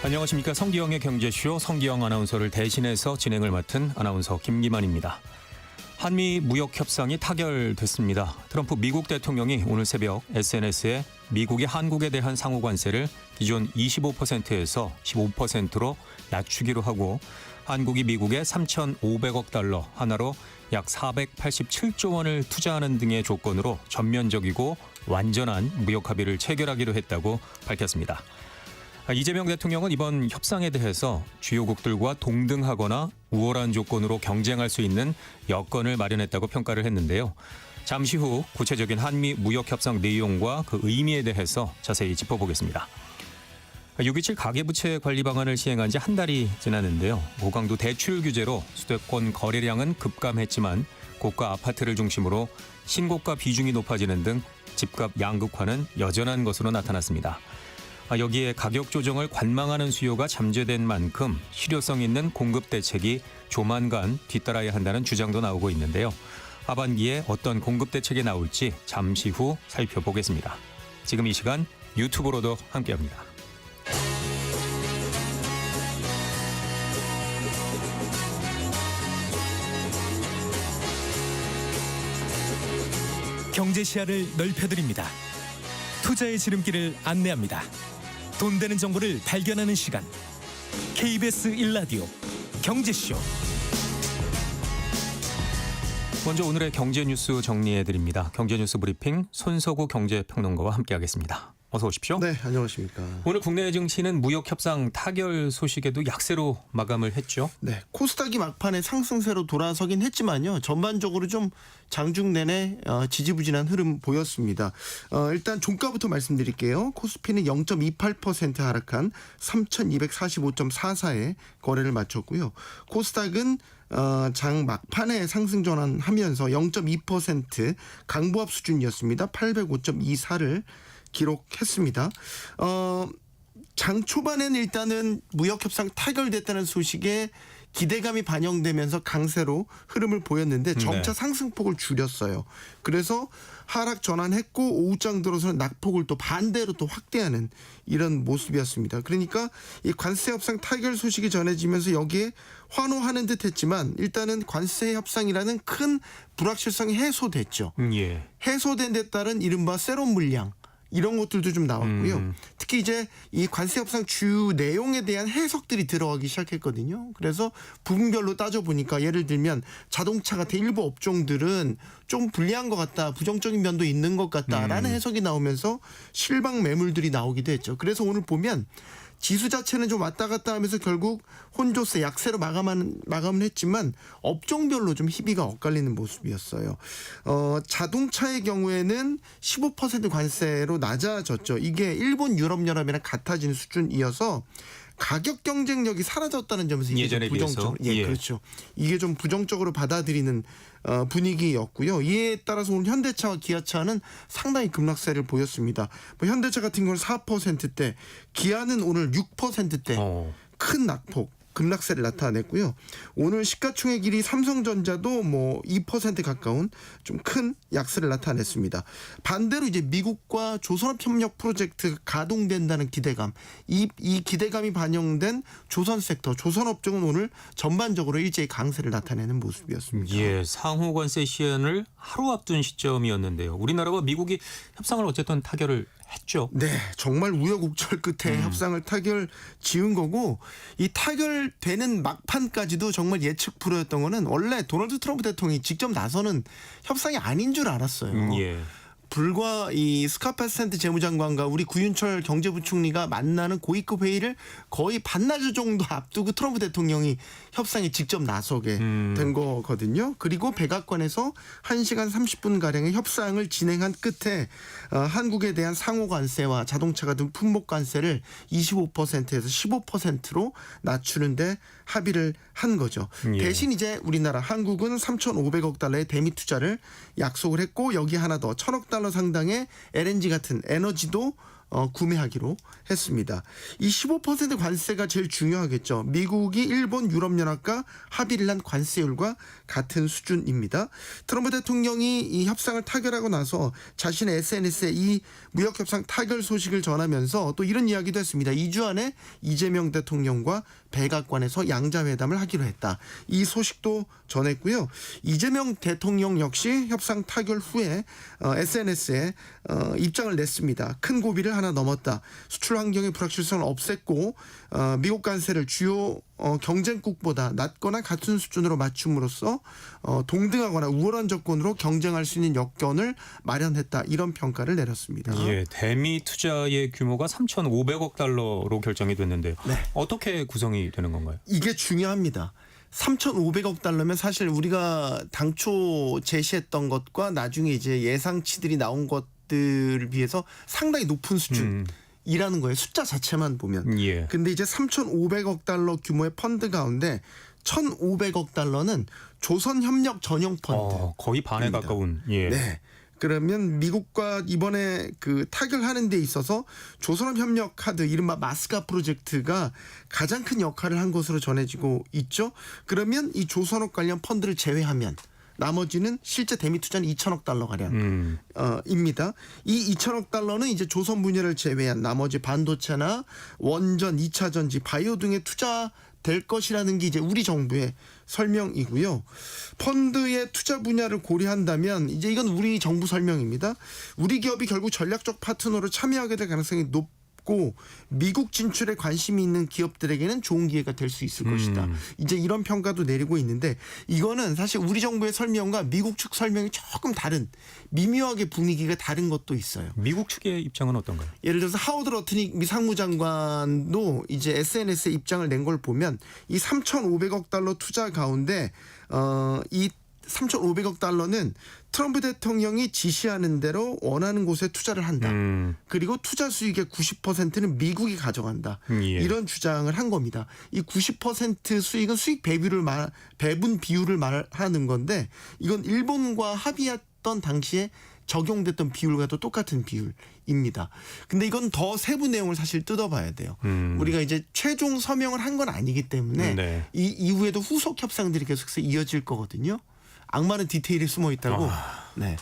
안녕하십니까. 성기영의 경제쇼 성기영 아나운서를 대신해서 진행을 맡은 아나운서 김기만입니다. 한미 무역 협상이 타결됐습니다. 트럼프 미국 대통령이 오늘 새벽 SNS에 미국이 한국에 대한 상호 관세를 기존 25%에서 15%로 낮추기로 하고 한국이 미국에 3,500억 달러, 하나로 약 487조 원을 투자하는 등의 조건으로 전면적이고 완전한 무역 합의를 체결하기로 했다고 밝혔습니다. 이재명 대통령은 이번 협상에 대해서 주요국들과 동등하거나 우월한 조건으로 경쟁할 수 있는 여건을 마련했다고 평가를 했는데요. 잠시 후 구체적인 한미 무역 협상 내용과 그 의미에 대해서 자세히 짚어보겠습니다. 6.27 가계부채 관리 방안을 시행한 지 한 달이 지났는데요. 고강도 대출 규제로 수도권 거래량은 급감했지만 고가 아파트를 중심으로 신고가 비중이 높아지는 등 집값 양극화는 여전한 것으로 나타났습니다. 여기에 가격 조정을 관망하는 수요가 잠재된 만큼 실효성 있는 공급 대책이 조만간 뒤따라야 한다는 주장도 나오고 있는데요. 하반기에 어떤 공급 대책이 나올지 잠시 후 살펴보겠습니다. 지금 이 시간 유튜브로도 함께합니다. 경제 시야를 넓혀드립니다. 투자의 지름길을 안내합니다. 돈 되는 정보를 발견하는 시간. KBS 1라디오 경제쇼. 먼저 오늘의 경제 뉴스 정리해드립니다. 경제 뉴스 브리핑 손석우 경제평론가와 함께하겠습니다. 어서 오십시오. 네, 안녕하십니까. 오늘 국내 증시는 무역 협상 타결 소식에도 약세로 마감을 했죠. 네, 코스닥이 막판에 상승세로 돌아서긴 했지만요. 전반적으로 좀 장중 내내 지지부진한 흐름 보였습니다. 일단 종가부터 말씀드릴게요. 코스피는 0.28% 하락한 3,245.44에 거래를 마쳤고요. 코스닥은 장 막판에 상승 전환하면서 0.2% 강보합 수준이었습니다. 805.24를 기록했습니다. 장 초반에는 일단은 무역협상 타결됐다는 소식에 기대감이 반영되면서 강세로 흐름을 보였는데 점차 상승폭을 줄였어요. 그래서 하락 전환했고 오후장 들어서는 낙폭을 또 반대로 또 확대하는 이런 모습이었습니다. 그러니까 이 관세 협상 타결 소식이 전해지면서 여기에 환호하는 듯했지만 일단은 관세 협상이라는 큰 불확실성이 해소됐죠. 예. 해소된 데 따른 이른바 세론 물량 이런 것들도 좀 나왔고요. 특히 이제 이 관세 협상 주 내용에 대한 해석들이 들어가기 시작했거든요. 그래서 부분별로 따져보니까 예를 들면 자동차 같은 일부 업종들은 좀 불리한 것 같다. 부정적인 면도 있는 것 같다라는 해석이 나오면서 실방 매물들이 나오기도 했죠. 그래서 오늘 보면 지수 자체는 좀 왔다 갔다 하면서 결국 혼조세 약세로 마감을 했지만 업종별로 좀 희비가 엇갈리는 모습이었어요. 자동차의 경우에는 15% 관세로 낮아졌죠. 이게 일본 유럽연합이랑 같아진 수준이어서 가격 경쟁력이 사라졌다는 점에서 이게 예전에 좀 부정적으로, 비해서. 예, 그렇죠. 이게 좀 부정적으로 받아들이는 분위기였고요. 이에 따라서 오늘 현대차와 기아차는 상당히 급락세를 보였습니다. 뭐 현대차 같은 경우는 4%대, 기아는 오늘 6%대 큰 낙폭. 급락세를 나타냈고요. 오늘 시가총액 1위 삼성전자도 뭐 2% 가까운 좀 큰 약세를 나타냈습니다. 반대로 이제 미국과 조선업 협력 프로젝트 가동된다는 기대감, 이 기대감이 반영된 조선 섹터, 조선업종은 오늘 전반적으로 일제히 강세를 나타내는 모습이었습니다. 예, 상호 관세 시한을 하루 앞둔 시점이었는데요. 우리나라와 미국이 협상을 어쨌든 타결을 했죠. 네, 정말 우여곡절 끝에 협상을 타결 지은 거고 이 타결되는 막판까지도 정말 예측 불허였던 거는 원래 도널드 트럼프 대통령이 직접 나서는 협상이 아닌 줄 알았어요. 예. 불과 이 스카파 센트 재무장관과 우리 구윤철 경제부총리가 만나는 고위급 회의를 거의 반나절 정도 앞두고 트럼프 대통령이 협상에 직접 나서게 된 거거든요. 그리고 백악관에서 1시간 30분가량의 협상을 진행한 끝에 한국에 대한 상호 관세와 자동차 같은 품목 관세를 25%에서 15%로 낮추는데 합의를 한 거죠. 예. 대신 대신 이제 우리나라 한국은 3,500억 달러의 대미 투자를 약속을 했고 여기 하나 더 1,000억 달러 상당의 LNG 같은 에너지도 구매하기로 했습니다. 이 15% 관세가 제일 중요하겠죠. 미국이 일본, 유럽연합과 합의를 한 관세율과 같은 수준입니다. 트럼프 대통령이 이 협상을 타결하고 나서 자신의 SNS에 이 무역협상 타결 소식을 전하면서 또 이런 이야기도 했습니다. 2주 안에 이재명 대통령과 백악관에서 양자회담을 하기로 했다. 이 소식도 전했고요. 이재명 대통령 역시 협상 타결 후에 SNS에 입장을 냈습니다. 큰 고비를 하나 넘었다. 수출 환경의 불확실성을 없앴고 미국 관세를 주요 경쟁국보다 낮거나 같은 수준으로 맞춤으로써 동등하거나 우월한 조건으로 경쟁할 수 있는 여건을 마련했다. 이런 평가를 내렸습니다. 예, 대미 투자의 규모가 3,500억 달러로 결정이 됐는데요. 네. 어떻게 구성이 되는 건가요? 이게 중요합니다. 3,500억 달러면 사실 우리가 당초 제시했던 것과 나중에 이제 예상치들이 나온 것들을 비해서 상당히 높은 수준이라는 거예요. 숫자 자체만 보면. 예. 근데 이제 3,500억 달러 규모의 펀드 가운데 1,500억 달러는 조선협력 전용 펀드. 거의 반에 입니다. 가까운. 예. 네. 그러면 미국과 이번에 그 타결하는 데 있어서 조선협력 카드 이른바 마스카 프로젝트가 가장 큰 역할을 한 것으로 전해지고 있죠. 그러면 이 조선업 관련 펀드를 제외하면 나머지는 실제 대미 투자는 2천억 달러 가량 입니다. 이 2천억 달러는 이제 조선 분야를 제외한 나머지 반도체나 원전, 2차 전지, 바이오 등에 투자될 것이라는 게 이제 우리 정부의 설명이고요. 펀드의 투자 분야를 고려한다면 이제 이건 우리 정부 설명입니다. 우리 기업이 결국 전략적 파트너로 참여하게 될 가능성이 높고 미국 진출에 관심이 있는 기업들에게는 좋은 기회가 될 수 있을 것이다. 이제 이런 평가도 내리고 있는데 이거는 사실 우리 정부의 설명과 미국 측 설명이 조금 다른 미묘하게 분위기가 다른 것도 있어요. 미국 측의 입장은 어떤가요? 예를 들어서 하워드 러트닉 미 상무장관도 이제 SNS에 입장을 낸 걸 보면 이 3,500억 달러 투자 가운데 이 3,500억 달러는 트럼프 대통령이 지시하는 대로 원하는 곳에 투자를 한다. 그리고 투자 수익의 90%는 미국이 가져간다. 예. 이런 주장을 한 겁니다. 이 90% 수익은 수익 배분 비율을 말하는 건데 이건 일본과 합의했던 당시에 적용됐던 비율과도 똑같은 비율입니다. 근데 이건 더 세부 내용을 사실 뜯어봐야 돼요. 우리가 이제 최종 서명을 한 건 아니기 때문에 네. 이 이후에도 후속 협상들이 계속해서 이어질 거거든요. 악마는 디테일에 숨어 있다고. 네.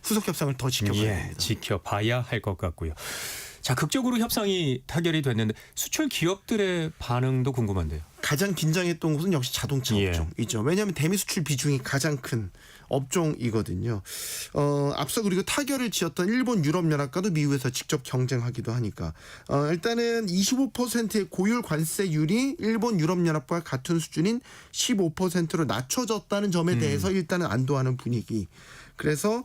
후속 협상을 더 지켜봐야 예, 됩니다. 지켜봐야 할 것 같고요. 자, 극적으로 협상이 타결이 됐는데 수출 기업들의 반응도 궁금한데요. 가장 긴장했던 곳은 역시 자동차 예. 업종이죠. 왜냐하면 대미 수출 비중이 가장 큰 업종이거든요. 앞서 그리고 타결을 지었던 일본 유럽연합과도 미국에서 직접 경쟁하기도 하니까 일단은 25%의 고율 관세율이 일본 유럽연합과 같은 수준인 15%로 낮춰졌다는 점에 대해서 일단은 안도하는 분위기. 그래서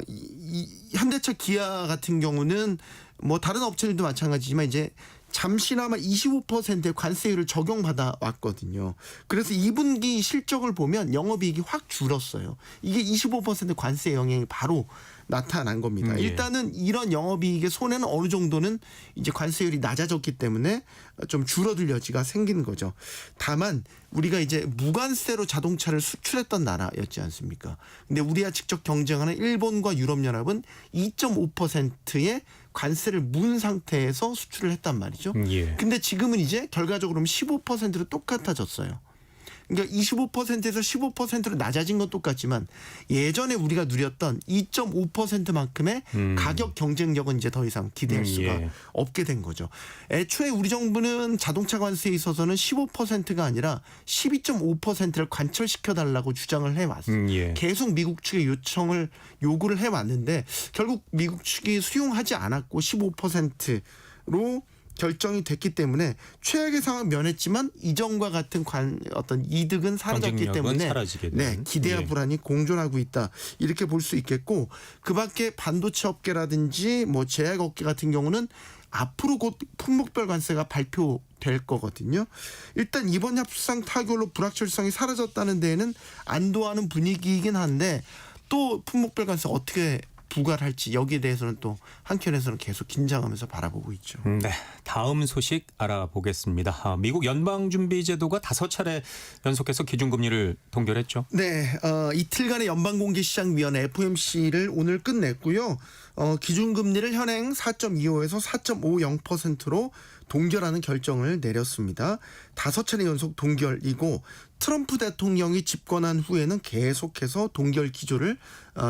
이 현대차, 기아 같은 경우는 뭐 다른 업체들도 마찬가지지만 이제 잠시나마 25%의 관세율을 적용받아 왔거든요. 그래서 2분기 실적을 보면 영업이익이 확 줄었어요. 이게 25% 관세 영향이 바로 나타난 겁니다. 예. 일단은 이런 영업이익의 손해는 어느 정도는 이제 관세율이 낮아졌기 때문에 좀 줄어들 여지가 생기는 거죠. 다만 우리가 이제 무관세로 자동차를 수출했던 나라였지 않습니까? 근데 우리와 직접 경쟁하는 일본과 유럽연합은 2.5%의 관세를 문 상태에서 수출을 했단 말이죠. 예. 근데 지금은 이제 결과적으로 15%로 똑같아졌어요. 그러니까 25%에서 15%로 낮아진 건 똑같지만 예전에 우리가 누렸던 2.5%만큼의 가격 경쟁력은 이제 더 이상 기대할 수가 예. 없게 된 거죠. 애초에 우리 정부는 자동차 관세에 있어서는 15%가 아니라 12.5%를 관철시켜 달라고 주장을 해왔어요. 예. 계속 미국 측에 요구를 해왔는데 결국 미국 측이 수용하지 않았고 15%로 결정이 됐기 때문에 최악의 상황 면했지만 이전과 같은 어떤 이득은 사라졌기 경쟁력은 때문에 사라지게 되는. 네, 기대와 예. 불안이 공존하고 있다. 이렇게 볼 수 있겠고 그밖에 반도체 업계라든지 뭐 제약업계 같은 경우는 앞으로 곧 품목별 관세가 발표될 거거든요. 일단 이번 협상 타결로 불확실성이 사라졌다는 데에는 안도하는 분위기이긴 한데 또 품목별 관세 어떻게 부과를 할지 여기에 대해서는 또 한켠에서는 계속 긴장하면서 바라보고 있죠. 네, 다음 소식 알아보겠습니다. 미국 연방준비제도가 5차례 연속해서 기준금리를 동결했죠. 네, 이틀간의 연방공개시장위원회 FOMC를 오늘 끝냈고요. 기준금리를 현행 4.25에서 4.50%로 동결하는 결정을 내렸습니다. 5차례 연속 동결이고 트럼프 대통령이 집권한 후에는 계속해서 동결 기조를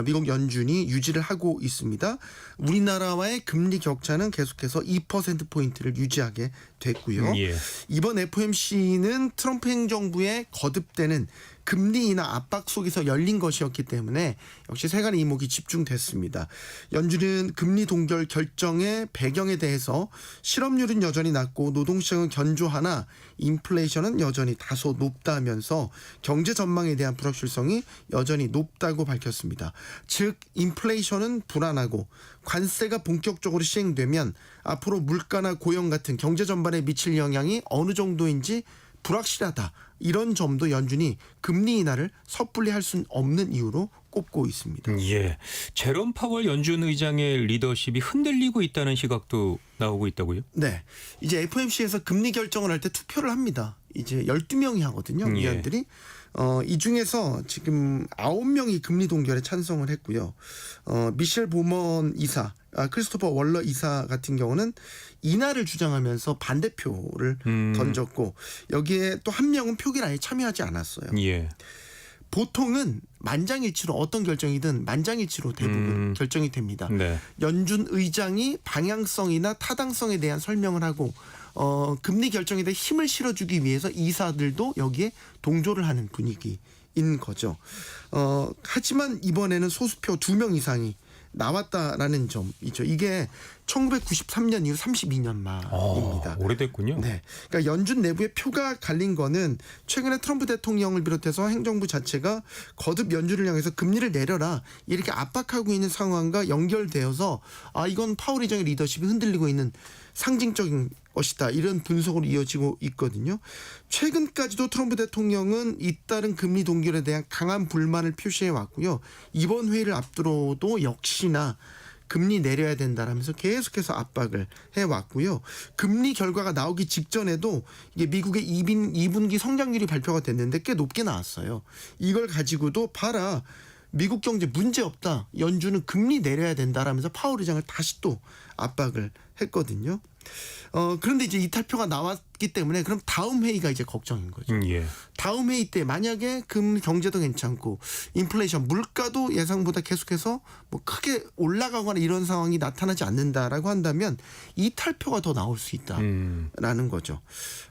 미국 연준이 유지를 하고 있습니다. 우리나라와의 금리 격차는 계속해서 2%포인트를 유지하게 됐고요. 예. 이번 FOMC는 트럼프 행정부의 거듭되는 금리 인하 압박 속에서 열린 것이었기 때문에 역시 세간의 이목이 집중됐습니다. 연준은 금리 동결 결정의 배경에 대해서 실업률은 여전히 낮고 노동시장은 견조하나 인플레이션은 여전히 다소 높다면서 경제 전망에 대한 불확실성이 여전히 높다고 밝혔습니다. 즉 인플레이션은 불안하고 관세가 본격적으로 시행되면 앞으로 물가나 고용 같은 경제 전반에 미칠 영향이 어느 정도인지 불확실하다. 이런 점도 연준이 금리 인하를 섣불리 할 수는 없는 이유로 꼽고 있습니다. 예. 제롬 파월 연준 의장의 리더십이 흔들리고 있다는 시각도 나오고 있다고요? 네. 이제 FOMC에서 금리 결정을 할 때 투표를 합니다. 이제 12명이 하거든요. 예. 위원들이. 이 중에서 지금 9명이 금리 동결에 찬성을 했고요. 미셸 보먼 이사, 크리스토퍼 월러 이사 같은 경우는 인하를 주장하면서 반대표를 던졌고 여기에 또 한 명은 표결안에 참여하지 않았어요. 예. 보통은 만장일치로 어떤 결정이든 만장일치로 대부분 결정이 됩니다. 네. 연준 의장이 방향성이나 타당성에 대한 설명을 하고 금리 결정에 대해 힘을 실어주기 위해서 이사들도 여기에 동조를 하는 분위기인 거죠. 하지만 이번에는 소수표 2명 이상이 나왔다라는 점이죠. 이게 1993년 이후 32년 만입니다. 오래됐군요. 네, 그러니까 연준 내부의 표가 갈린 거는 최근에 트럼프 대통령을 비롯해서 행정부 자체가 거듭 연준을 향해서 금리를 내려라 이렇게 압박하고 있는 상황과 연결되어서 이건 파월 의장의 리더십이 흔들리고 있는 상징적인 것이다 이런 분석으로 이어지고 있거든요. 최근까지도 트럼프 대통령은 잇따른 금리 동결에 대한 강한 불만을 표시해 왔고요. 이번 회의를 앞두고도 역시나 금리 내려야 된다라면서 계속해서 압박을 해왔고요. 금리 결과가 나오기 직전에도 이게 미국의 2분기 성장률이 발표가 됐는데 꽤 높게 나왔어요. 이걸 가지고도 봐라. 미국 경제 문제 없다. 연준은 금리 내려야 된다라면서 파월 의장을 다시 또 압박을 했거든요. 그런데 이제 이탈표가 나왔기 때문에 그럼 다음 회의가 이제 걱정인 거죠. 예. 다음 회의 때 만약에 경제도 괜찮고 인플레이션 물가도 예상보다 계속해서 뭐 크게 올라가거나 이런 상황이 나타나지 않는다라고 한다면 이탈표가 더 나올 수 있다라는 거죠.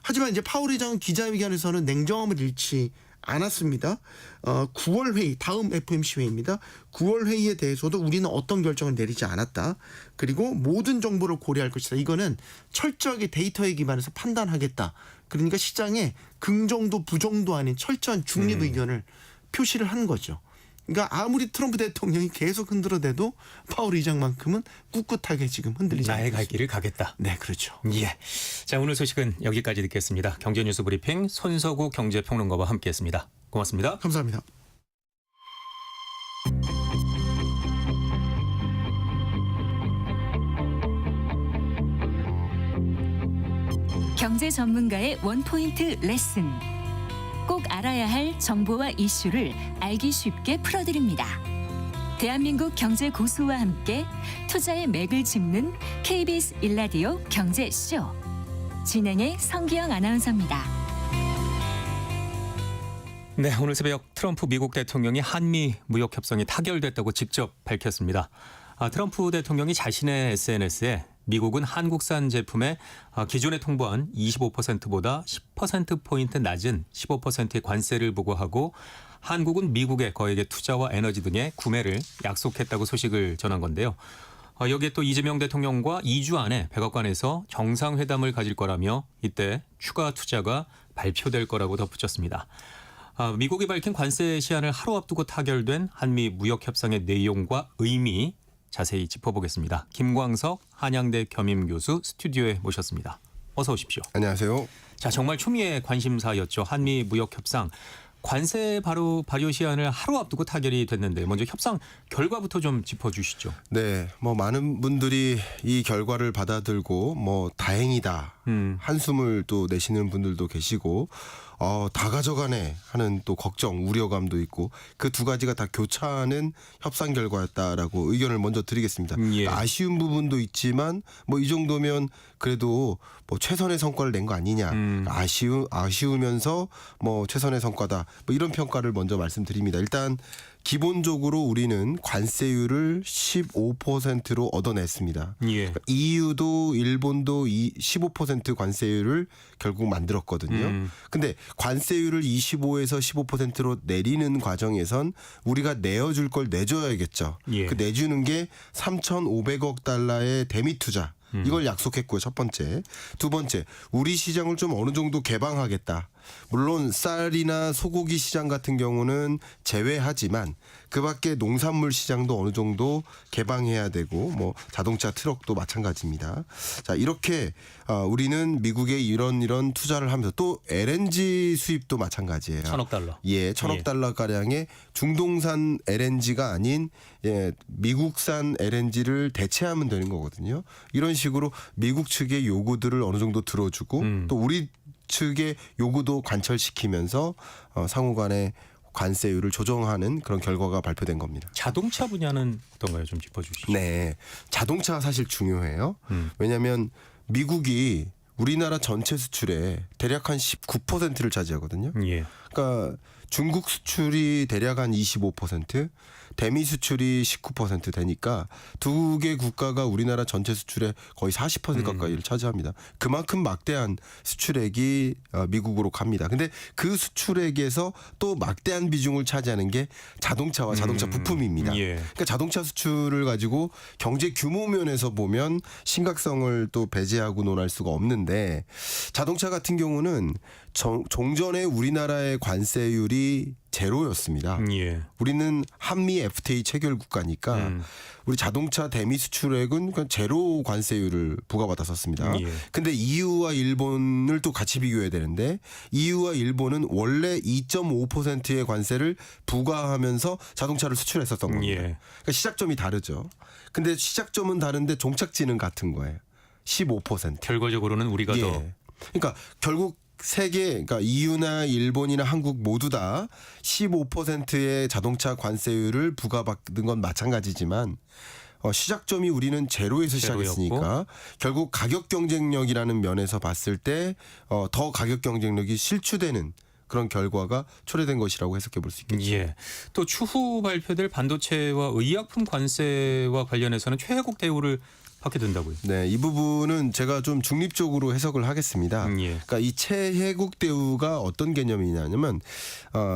하지만 이제 파월 의장은 기자회견에서는 냉정함을 잃지 않았습니다. 9월 회의, 다음 FOMC 회의입니다. 9월 회의에 대해서도 우리는 어떤 결정을 내리지 않았다. 그리고 모든 정보를 고려할 것이다. 이거는 철저하게 데이터에 기반해서 판단하겠다. 그러니까 시장에 긍정도 부정도 아닌 철저한 중립 의견을 표시를 한 거죠. 그러니까 아무리 트럼프 대통령이 계속 흔들어대도 파월 의장만큼은 꿋꿋하게 지금 흔들리지 않고 나의 갈 길을 가겠다. 네, 그렇죠. 예. 자, 오늘 소식은 여기까지 듣겠습니다. 경제뉴스 브리핑 손석우 경제평론가와 함께했습니다. 고맙습니다. 감사합니다. 경제 전문가의 원포인트 레슨. 꼭 알아야 할 정보와 이슈를 알기 쉽게 풀어드립니다. 대한민국 경제 고수와 함께 투자의 맥을 짚는 KBS 1라디오 경제쇼. 진행의 성기영 아나운서입니다. 네, 오늘 새벽 트럼프 미국 대통령이 한미 무역 협상이 타결됐다고 직접 밝혔습니다. 트럼프 대통령이 자신의 SNS에 미국은 한국산 제품에 기존에 통보한 25%보다 10%포인트 낮은 15%의 관세를 부과하고 한국은 미국의 거액의 투자와 에너지 등의 구매를 약속했다고 소식을 전한 건데요. 여기에 또 이재명 대통령과 2주 안에 백악관에서 정상회담을 가질 거라며 이때 추가 투자가 발표될 거라고 덧붙였습니다. 미국이 밝힌 관세 시한을 하루 앞두고 타결된 한미 무역 협상의 내용과 의미 자세히 짚어보겠습니다. 김광석 한양대 겸임교수 스튜디오에 모셨습니다. 어서 오십시오. 안녕하세요. 자, 정말 초미의 관심사였죠. 한미 무역 협상. 관세 발효 시한을 하루 앞두고 타결이 됐는데 먼저 협상 결과부터 좀 짚어주시죠. 네, 많은 분들이 이 결과를 받아들고 다행이다 한숨을 또 내쉬는 분들도 계시고 다 가져가네 하는 또 걱정, 우려감도 있고 그 두 가지가 다 교차하는 협상 결과였다라고 의견을 먼저 드리겠습니다. 예. 아쉬운 부분도 있지만 뭐 이 정도면 그래도 뭐 최선의 성과를 낸 거 아니냐. 아쉬우면서 뭐 최선의 성과다. 뭐 이런 평가를 먼저 말씀드립니다. 일단 기본적으로 우리는 관세율을 15%로 얻어냈습니다. 예. EU도 일본도 15% 관세율을 결국 만들었거든요. 근데 관세율을 25에서 15%로 내리는 과정에선 우리가 내어줄 걸 내줘야겠죠. 예. 그 내주는 게 3,500억 달러의 대미 투자. 이걸 약속했고요. 첫 번째. 두 번째, 우리 시장을 좀 어느 정도 개방하겠다. 물론 쌀이나 소고기 시장 같은 경우는 제외하지만 그밖에 농산물 시장도 어느 정도 개방해야 되고 뭐 자동차 트럭도 마찬가지입니다. 자, 이렇게 우리는 미국에 이런 투자를 하면서 또 LNG 수입도 마찬가지예요. 1,000억 달러. 예, 1,000억 달러 가량의 중동산 LNG가 아닌 미국산 LNG를 대체하면 되는 거거든요. 이런 식으로 미국 측의 요구들을 어느 정도 들어주고 또 우리 측의 요구도 관철시키면서 상호간의 관세율을 조정하는 그런 결과가 발표된 겁니다. 자동차 분야는 어떤가요? 좀 짚어주시죠. 네, 자동차가 사실 중요해요. 왜냐하면 미국이 우리나라 전체 수출의 대략 한 19%를 차지하거든요. 예. 그러니까 중국 수출이 대략 한 25%, 대미 수출이 19% 되니까 두 개 국가가 우리나라 전체 수출의 거의 40% 가까이를 차지합니다. 그만큼 막대한 수출액이 미국으로 갑니다. 근데 그 수출액에서 또 막대한 비중을 차지하는 게 자동차와 자동차 부품입니다. 예. 그러니까 자동차 수출을 가지고 경제 규모 면에서 보면 심각성을 또 배제하고 논할 수가 없는데 자동차 같은 경우는 종전에 우리나라의 관세율이 제로였습니다. 예. 우리는 한미 FTA 체결 국가니까 우리 자동차 대미 수출액은 그냥 제로 관세율을 부과받았었습니다. 예. 근데 EU와 일본을 또 같이 비교해야 되는데 EU와 일본은 원래 2.5%의 관세를 부과하면서 자동차를 수출했었던 겁니다. 예. 그러니까 시작점이 다르죠. 근데 시작점은 다른데 종착지는 같은 거예요. 15%. 결과적으로는 우리가 더 예. 그러니까 결국 세계, 그러니까 EU나 일본이나 한국 모두 다 15%의 자동차 관세율을 부과받는 건 마찬가지지만 시작점이 우리는 제로에서 시작했으니까 결국 가격 경쟁력이라는 면에서 봤을 때 더 가격 경쟁력이 실추되는 그런 결과가 초래된 것이라고 해석해 볼 수 있겠죠. 예. 또 추후 발표될 반도체와 의약품 관세와 관련해서는 최혜국 대우를 받게 된다고요. 네, 이 부분은 제가 좀 중립적으로 해석을 하겠습니다. 예. 그러니까 이 최혜국 대우가 어떤 개념이냐면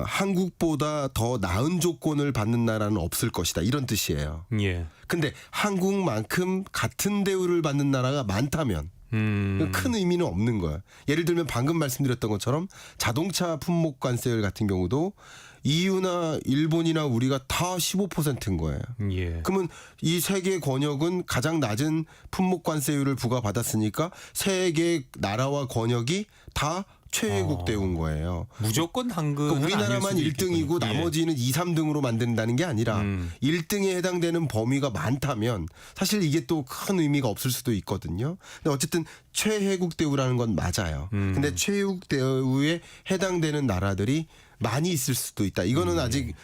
한국보다 더 나은 조건을 받는 나라는 없을 것이다 이런 뜻이에요. 예. 근데 한국만큼 같은 대우를 받는 나라가 많다면 큰 의미는 없는 거야. 예를 들면 방금 말씀드렸던 것처럼 자동차 품목 관세율 같은 경우도 EU나 일본이나 우리가 다 15%인 거예요. 예. 그러면 이 세 개 권역은 가장 낮은 품목 관세율을 부과받았으니까 세 개 나라와 권역이 다 최혜국 대우인 거예요. 무조건 한국은 그러니까 우리나라만 1등이고 나머지는 2, 3등으로 만든다는 게 아니라 1등에 해당되는 범위가 많다면 사실 이게 또 큰 의미가 없을 수도 있거든요. 근데 어쨌든 최혜국 대우라는 건 맞아요. 근데 최혜국 대우에 해당되는 나라들이 많이 있을 수도 있다. 이거는 아직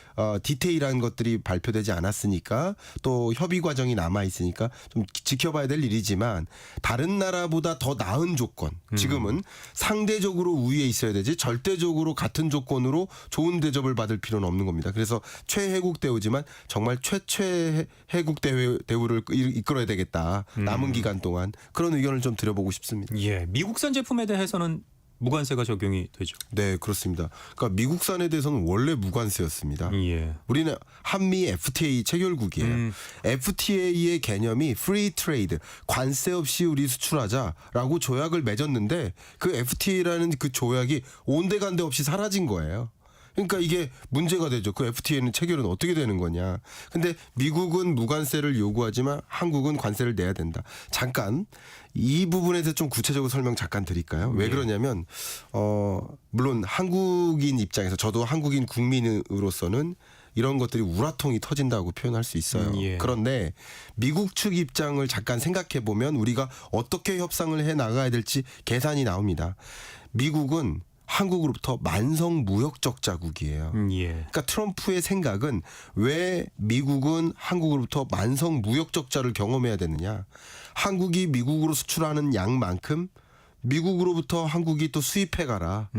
디테일한 것들이 발표되지 않았으니까 또 협의 과정이 남아 있으니까 좀 지켜봐야 될 일이지만 다른 나라보다 더 나은 조건 지금은 상대적으로 우위에 있어야 되지 절대적으로 같은 조건으로 좋은 대접을 받을 필요는 없는 겁니다. 그래서 최혜국 대우지만 정말 최혜국 대우를 이끌어야 되겠다. 남은 기간 동안 그런 의견을 좀 드려보고 싶습니다. 예. 미국산 제품에 대해서는 무관세가 적용이 되죠. 네, 그렇습니다. 그러니까 미국산에 대해서는 원래 무관세였습니다. 예. 우리는 한미 FTA 체결국이에요. FTA의 개념이 free trade, 관세 없이 우리 수출하자라고 조약을 맺었는데 그 FTA라는 그 조약이 온데간데 없이 사라진 거예요. 그러니까 이게 문제가 되죠. 그 FTA는 체결은 어떻게 되는 거냐. 근데 미국은 무관세를 요구하지만 한국은 관세를 내야 된다. 잠깐 이 부분에 대해서 좀 구체적으로 설명 잠깐 드릴까요? 왜 그러냐면 물론 한국인 입장에서 저도 한국인 국민으로서는 이런 것들이 우라통이 터진다고 표현할 수 있어요. 예. 그런데 미국 측 입장을 잠깐 생각해 보면 우리가 어떻게 협상을 해 나가야 될지 계산이 나옵니다. 미국은 한국으로부터 만성 무역 적자국이에요. 예. 그러니까 트럼프의 생각은 왜 미국은 한국으로부터 만성 무역 적자를 경험해야 되느냐. 한국이 미국으로 수출하는 양만큼 미국으로부터 한국이 또 수입해 가라.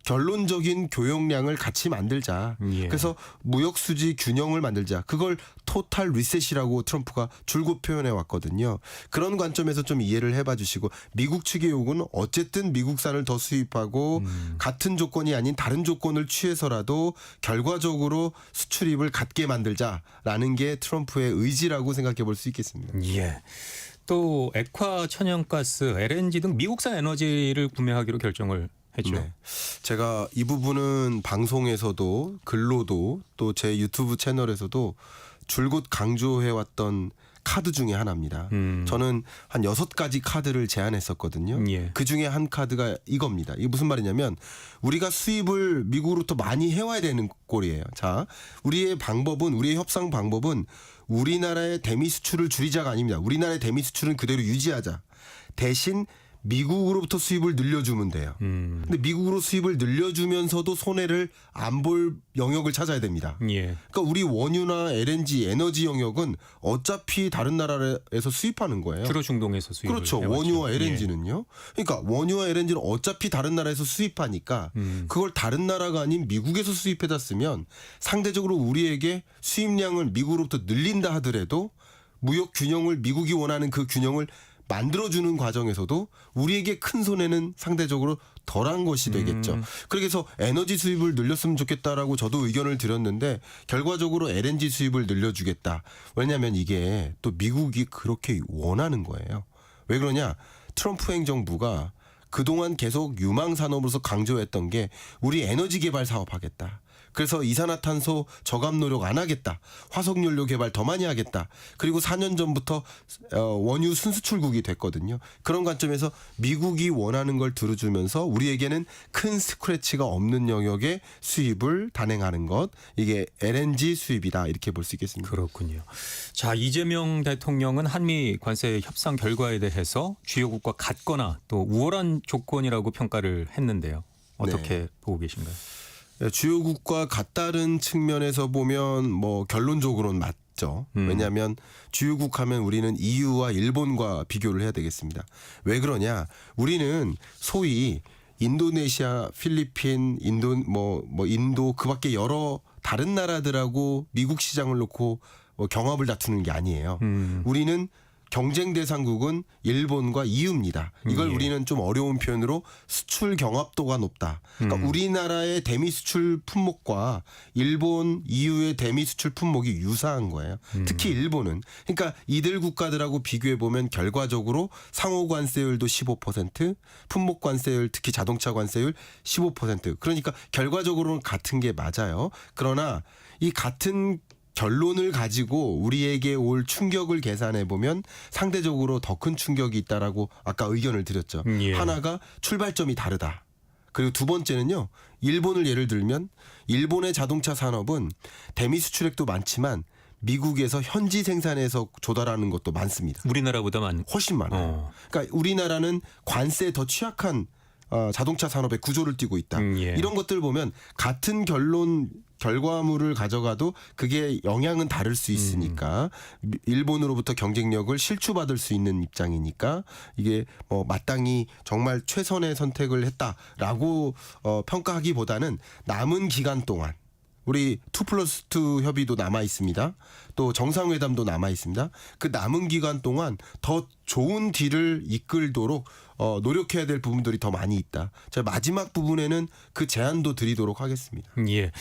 결론적인 교역량을 같이 만들자. 예. 그래서 무역 수지 균형을 만들자. 그걸 토탈 리셋이라고 트럼프가 줄곧 표현해 왔거든요. 그런 관점에서 좀 이해를 해봐 주시고 미국 측의 요구는 어쨌든 미국산을 더 수입하고 같은 조건이 아닌 다른 조건을 취해서라도 결과적으로 수출입을 갖게 만들자라는 게 트럼프의 의지라고 생각해 볼 수 있겠습니다. 예. 또 액화 천연가스, LNG 등 미국산 에너지를 구매하기로 결정을 했죠. 네. 제가 이 부분은 방송에서도 글로도 또 제 유튜브 채널에서도 줄곧 강조해왔던 카드 중에 하나입니다. 저는 한 6가지 카드를 제안했었거든요. 예. 그 중에 한 카드가 이겁니다. 이게 무슨 말이냐면 우리가 수입을 미국으로부터 많이 해와야 되는 꼴이에요. 자, 우리의 협상 방법은 우리나라의 대미 수출을 줄이자가 아닙니다. 우리나라의 대미 수출은 그대로 유지하자. 대신 미국으로부터 수입을 늘려주면 돼요. 근데 미국으로 수입을 늘려주면서도 손해를 안 볼 영역을 찾아야 됩니다. 예. 그러니까 우리 원유나 LNG 에너지 영역은 어차피 다른 나라에서 수입하는 거예요. 주로 중동에서 수입을 그렇죠. 해왔죠. 원유와 예. LNG는요. 그러니까 원유와 LNG는 어차피 다른 나라에서 수입하니까 그걸 다른 나라가 아닌 미국에서 수입해다 쓰면 상대적으로 우리에게 수입량을 미국으로부터 늘린다 하더라도 무역 균형을 미국이 원하는 그 균형을 만들어주는 과정에서도 우리에게 큰 손해는 상대적으로 덜한 것이 되겠죠. 그래서 에너지 수입을 늘렸으면 좋겠다라고 저도 의견을 드렸는데 결과적으로 LNG 수입을 늘려주겠다. 왜냐하면 이게 또 미국이 그렇게 원하는 거예요. 왜 그러냐? 트럼프 행정부가 그동안 계속 유망 산업으로서 강조했던 게 우리 에너지 개발 사업하겠다. 그래서 이산화탄소 저감 노력 안 하겠다. 화석연료 개발 더 많이 하겠다. 그리고 4년 전부터 원유 순수출국이 됐거든요. 그런 관점에서 미국이 원하는 걸 들어주면서 우리에게는 큰 스크래치가 없는 영역의 수입을 단행하는 것. 이게 LNG 수입이다. 이렇게 볼 수 있겠습니다. 그렇군요. 자, 이재명 대통령은 한미 관세 협상 결과에 대해서 주요국과 같거나 또 우월한 조건이라고 평가를 했는데요. 어떻게 보고 계신가요? 주요국과 같다는 측면에서 보면 뭐 결론적으로는 맞죠. 왜냐하면 주요국 하면 우리는 EU와 일본과 비교를 해야 되겠습니다. 왜 그러냐? 우리는 소위 인도네시아, 필리핀, 인도 그밖에 여러 다른 나라들하고 미국 시장을 놓고 경합을 다투는 게 아니에요. 우리는 경쟁 대상국은 일본과 EU입니다. 이걸 예. 우리는 좀 어려운 표현으로 수출 경합도가 높다. 그러니까 우리나라의 대미 수출 품목과 일본, EU의 대미 수출 품목이 유사한 거예요. 특히 일본은. 그러니까 이들 국가들하고 비교해 보면 결과적으로 상호 관세율도 15%, 품목 관세율, 특히 자동차 관세율 15%. 그러니까 결과적으로는 같은 게 맞아요. 그러나 이 같은 결론을 가지고 우리에게 올 충격을 계산해 보면 상대적으로 더 큰 충격이 있다라고 아까 의견을 드렸죠. 예. 하나가 출발점이 다르다. 그리고 두 번째는요. 일본을 예를 들면 일본의 자동차 산업은 대미 수출액도 많지만 미국에서 현지 생산해서 조달하는 것도 많습니다. 우리나라보다 훨씬 많아요. 그러니까 우리나라는 관세에 더 취약한 자동차 산업의 구조를 띠고 있다. 예. 이런 것들 보면 같은 결과물을 가져가도 그게 영향은 다를 수 있으니까 일본으로부터 경쟁력을 실추받을 수 있는 입장이니까 이게 마땅히 정말 최선의 선택을 했다라고 평가하기보다는 남은 기간 동안 우리 2+2 협의도 남아 있습니다. 또 정상회담도 남아 있습니다. 그 남은 기간 동안 더 좋은 딜을 이끌도록 노력해야 될 부분들이 더 많이 있다. 자, 마지막 부분에는 그 제안도 드리도록 하겠습니다. 예.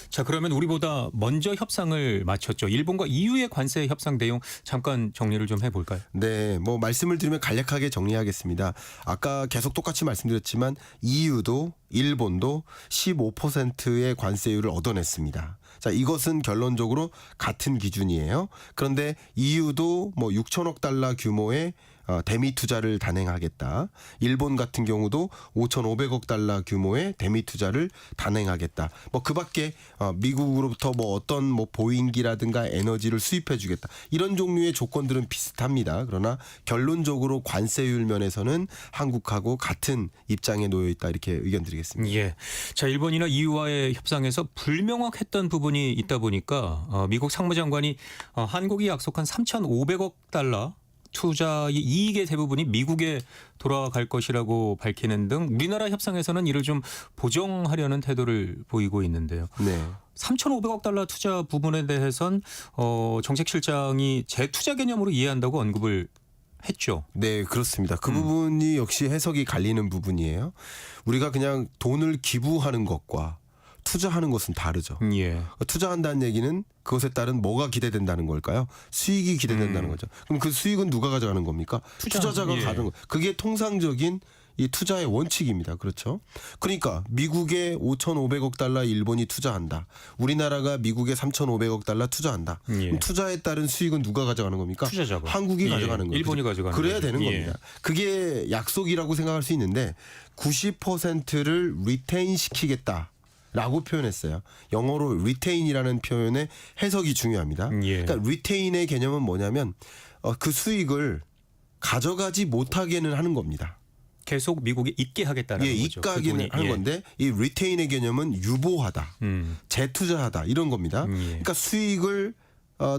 자, 그러면 우리보다 먼저 협상을 마쳤죠. 일본과 EU의 관세 협상 내용 잠깐 정리를 좀 해볼까요? 네, 말씀을 드리면 간략하게 정리하겠습니다. 아까 계속 똑같이 말씀드렸지만 EU도 일본도 15%의 관세율을 얻어냈습니다. 자, 이것은 결론적으로 같은 기준이에요. 그런데 EU도 뭐 6천억 달러 규모의 대미 투자를 단행하겠다. 일본 같은 경우도 5,500억 달러 규모의 대미 투자를 단행하겠다. 뭐 그밖에 미국으로부터 뭐 어떤 뭐 보인기라든가 에너지를 수입해주겠다. 이런 종류의 조건들은 비슷합니다. 그러나 결론적으로 관세율 면에서는 한국하고 같은 입장에 놓여 있다 이렇게 의견드리겠습니다. 예. 자, 일본이나 EU와의 협상에서 불명확했던 부분이 있다 보니까 미국 상무장관이 한국이 약속한 3,500억 달러 투자의 이익의 대부분이 미국에 돌아갈 것이라고 밝히는 등 우리나라 협상에서는 이를 좀 보정하려는 태도를 보이고 있는데요. 네. 3,500억 달러 투자 부분에 대해선 정책실장이 재투자 개념으로 이해한다고 언급을 했죠. 네, 그렇습니다. 그 부분이 역시 해석이 갈리는 부분이에요. 우리가 그냥 돈을 기부하는 것과 투자하는 것은 다르죠. 예. 투자한다는 얘기는 그것에 따른 뭐가 기대된다는 걸까요? 수익이 기대된다는 거죠. 그럼 그 수익은 누가 가져가는 겁니까? 투자자가 예. 가는 거. 그게 통상적인 이 투자의 원칙입니다. 그렇죠? 그러니까 미국에 5,500억 달러 일본이 투자한다. 우리나라가 미국에 3,500억 달러 투자한다. 예. 그럼 투자에 따른 수익은 누가 가져가는 겁니까? 투자자가. 한국이 예. 가져가는 거죠. 일본이 가져가는 그래야 거죠. 되는 예. 겁니다. 그게 약속이라고 생각할 수 있는데 90%를 리테인 시키겠다. 라고 표현했어요. 영어로 retain이라는 표현의 해석이 중요합니다. 예. 그러니까 retain의 개념은 뭐냐면 그 수익을 가져가지 못하게는 하는 겁니다. 계속 미국에 있게 하겠다라는 예, 거죠. 입가하게는 그분이. 하는 예. 건데 이 retain의 개념은 유보하다, 재투자하다 이런 겁니다. 예. 그러니까 수익을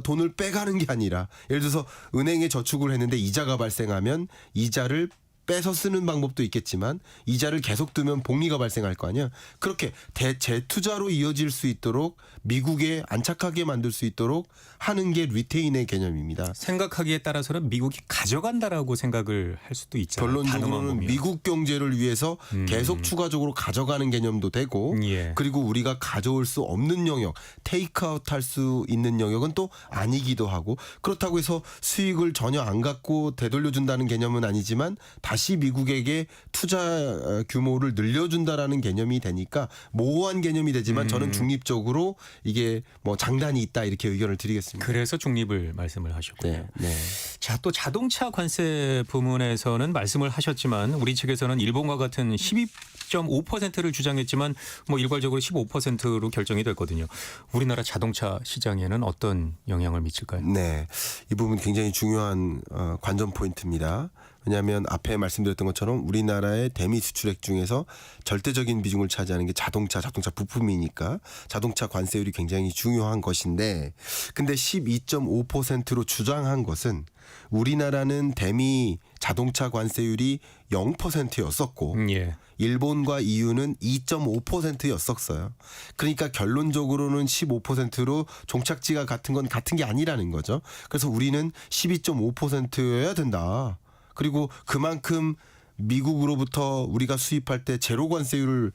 돈을 빼가는 게 아니라 예를 들어서 은행에 저축을 했는데 이자가 발생하면 이자를 빼서 쓰는 방법도 있겠지만 이자를 계속 두면 복리가 발생할 거 아니야. 그렇게 재투자로 이어질 수 있도록 미국에 안착하게 만들 수 있도록 하는 게 리테인의 개념입니다. 생각하기에 따라서는 미국이 가져간다라고 생각을 할 수도 있잖아요. 단어만 결론적으로는 보면. 미국 경제를 위해서 계속 추가적으로 가져가는 개념도 되고 예. 그리고 우리가 가져올 수 없는 영역, 테이크아웃 할 수 있는 영역은 또 아니기도 하고 그렇다고 해서 수익을 전혀 안 갖고 되돌려준다는 개념은 아니지만 다시 미국에게 투자 규모를 늘려준다라는 개념이 되니까 모호한 개념이 되지만 저는 중립적으로 이게 뭐 장단이 있다 이렇게 의견을 드리겠습니다. 그래서 중립을 말씀을 하셨군요. 네, 네. 자, 또 자동차 관세 부문에서는 말씀을 하셨지만 우리 측에서는 일본과 같은 12.5%를 주장했지만 뭐 일괄적으로 15%로 결정이 됐거든요. 우리나라 자동차 시장에는 어떤 영향을 미칠까요? 네, 이 부분 굉장히 중요한 관전 포인트입니다. 왜냐하면 앞에 말씀드렸던 것처럼 우리나라의 대미 수출액 중에서 절대적인 비중을 차지하는 게 자동차 부품이니까 자동차 관세율이 굉장히 중요한 것인데 근데 12.5%로 주장한 것은 우리나라는 대미 자동차 관세율이 0%였었고 예. 일본과 EU는 2.5%였었어요. 그러니까 결론적으로는 15%로 종착지가 같은 건 같은 게 아니라는 거죠. 그래서 우리는 12.5%여야 된다. 그리고 그만큼 미국으로부터 우리가 수입할 때 제로 관세율을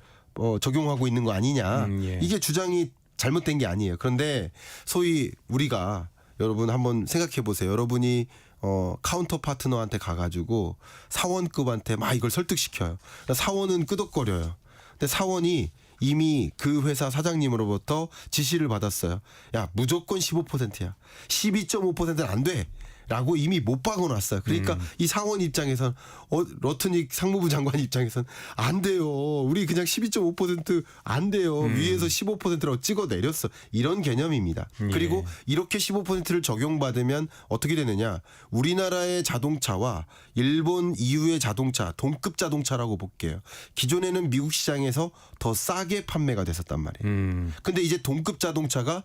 적용하고 있는 거 아니냐. 예. 이게 주장이 잘못된 게 아니에요. 그런데 소위 우리가 여러분 한번 생각해 보세요. 여러분이 카운터 파트너한테 가가지고 사원급한테 막 이걸 설득시켜요. 사원은 끄덕거려요. 근데 사원이 이미 그 회사 사장님으로부터 지시를 받았어요. 야, 무조건 15%야. 12.5%는 안 돼. 라고 이미 못 박아놨어요. 그러니까 이 상원 입장에선 러트닉 상무부 장관 입장에선 안 돼요. 우리 그냥 12.5% 안 돼요. 위에서 15%라고 찍어 내렸어. 이런 개념입니다. 예. 그리고 이렇게 15%를 적용받으면 어떻게 되느냐. 우리나라의 자동차와 일본 EU의 자동차, 동급 자동차라고 볼게요. 기존에는 미국 시장에서 더 싸게 판매가 됐었단 말이에요. 근데 이제 동급 자동차가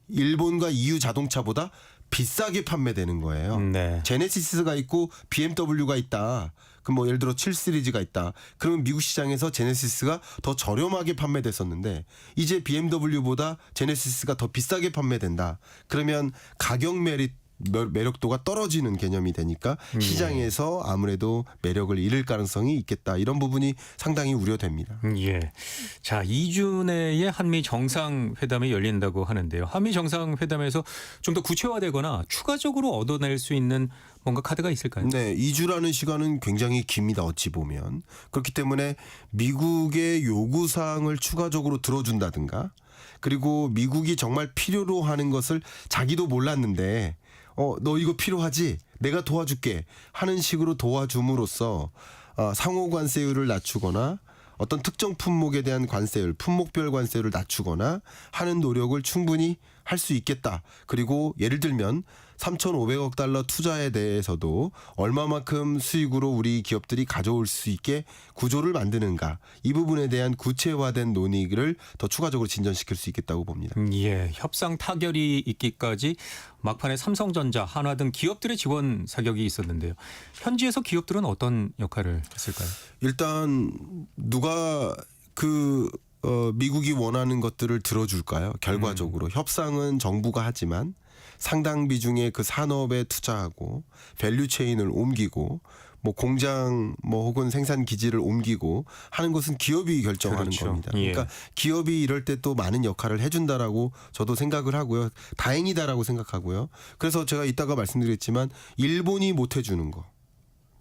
일본과 EU 자동차보다 비싸게 판매되는 거예요. 네. 제네시스가 있고 BMW가 있다. 그럼 뭐 예를 들어 7 시리즈가 있다. 그러면 미국 시장에서 제네시스가 더 저렴하게 판매됐었는데 이제 BMW보다 제네시스가 더 비싸게 판매된다. 그러면 가격 매력도가 떨어지는 개념이 되니까 시장에서 아무래도 매력을 잃을 가능성이 있겠다. 이런 부분이 상당히 우려됩니다. 예. 자, 2주 내에 한미 정상회담이 열린다고 하는데요. 한미 정상회담에서 좀 더 구체화되거나 추가적으로 얻어낼 수 있는 뭔가 카드가 있을까요? 네, 2주라는 시간은 굉장히 깁니다. 어찌 보면. 그렇기 때문에 미국의 요구사항을 추가적으로 들어준다든가 그리고 미국이 정말 필요로 하는 것을 자기도 몰랐는데 너 이거 필요하지? 내가 도와줄게 하는 식으로 도와줌으로써 상호 관세율을 낮추거나 어떤 특정 품목에 대한 관세율, 품목별 관세율을 낮추거나 하는 노력을 충분히 할 수 있겠다. 그리고 예를 들면 3,500억 달러 투자에 대해서도 얼마만큼 수익으로 우리 기업들이 가져올 수 있게 구조를 만드는가. 이 부분에 대한 구체화된 논의를 더 추가적으로 진전시킬 수 있겠다고 봅니다. 예, 협상 타결이 있기까지 막판에 삼성전자, 한화 등 기업들의 지원 사격이 있었는데요. 현지에서 기업들은 어떤 역할을 했을까요? 일단 누가 미국이 원하는 것들을 들어줄까요? 결과적으로 협상은 정부가 하지만 상당 비중의 그 산업에 투자하고 밸류 체인을 옮기고 뭐 공장 혹은 생산 기지를 옮기고 하는 것은 기업이 결정하는 그렇죠. 겁니다. 예. 그러니까 기업이 이럴 때 또 많은 역할을 해준다라고 저도 생각을 하고요. 다행이다라고 생각하고요. 그래서 제가 이따가 말씀드렸지만 일본이 못 해주는 거.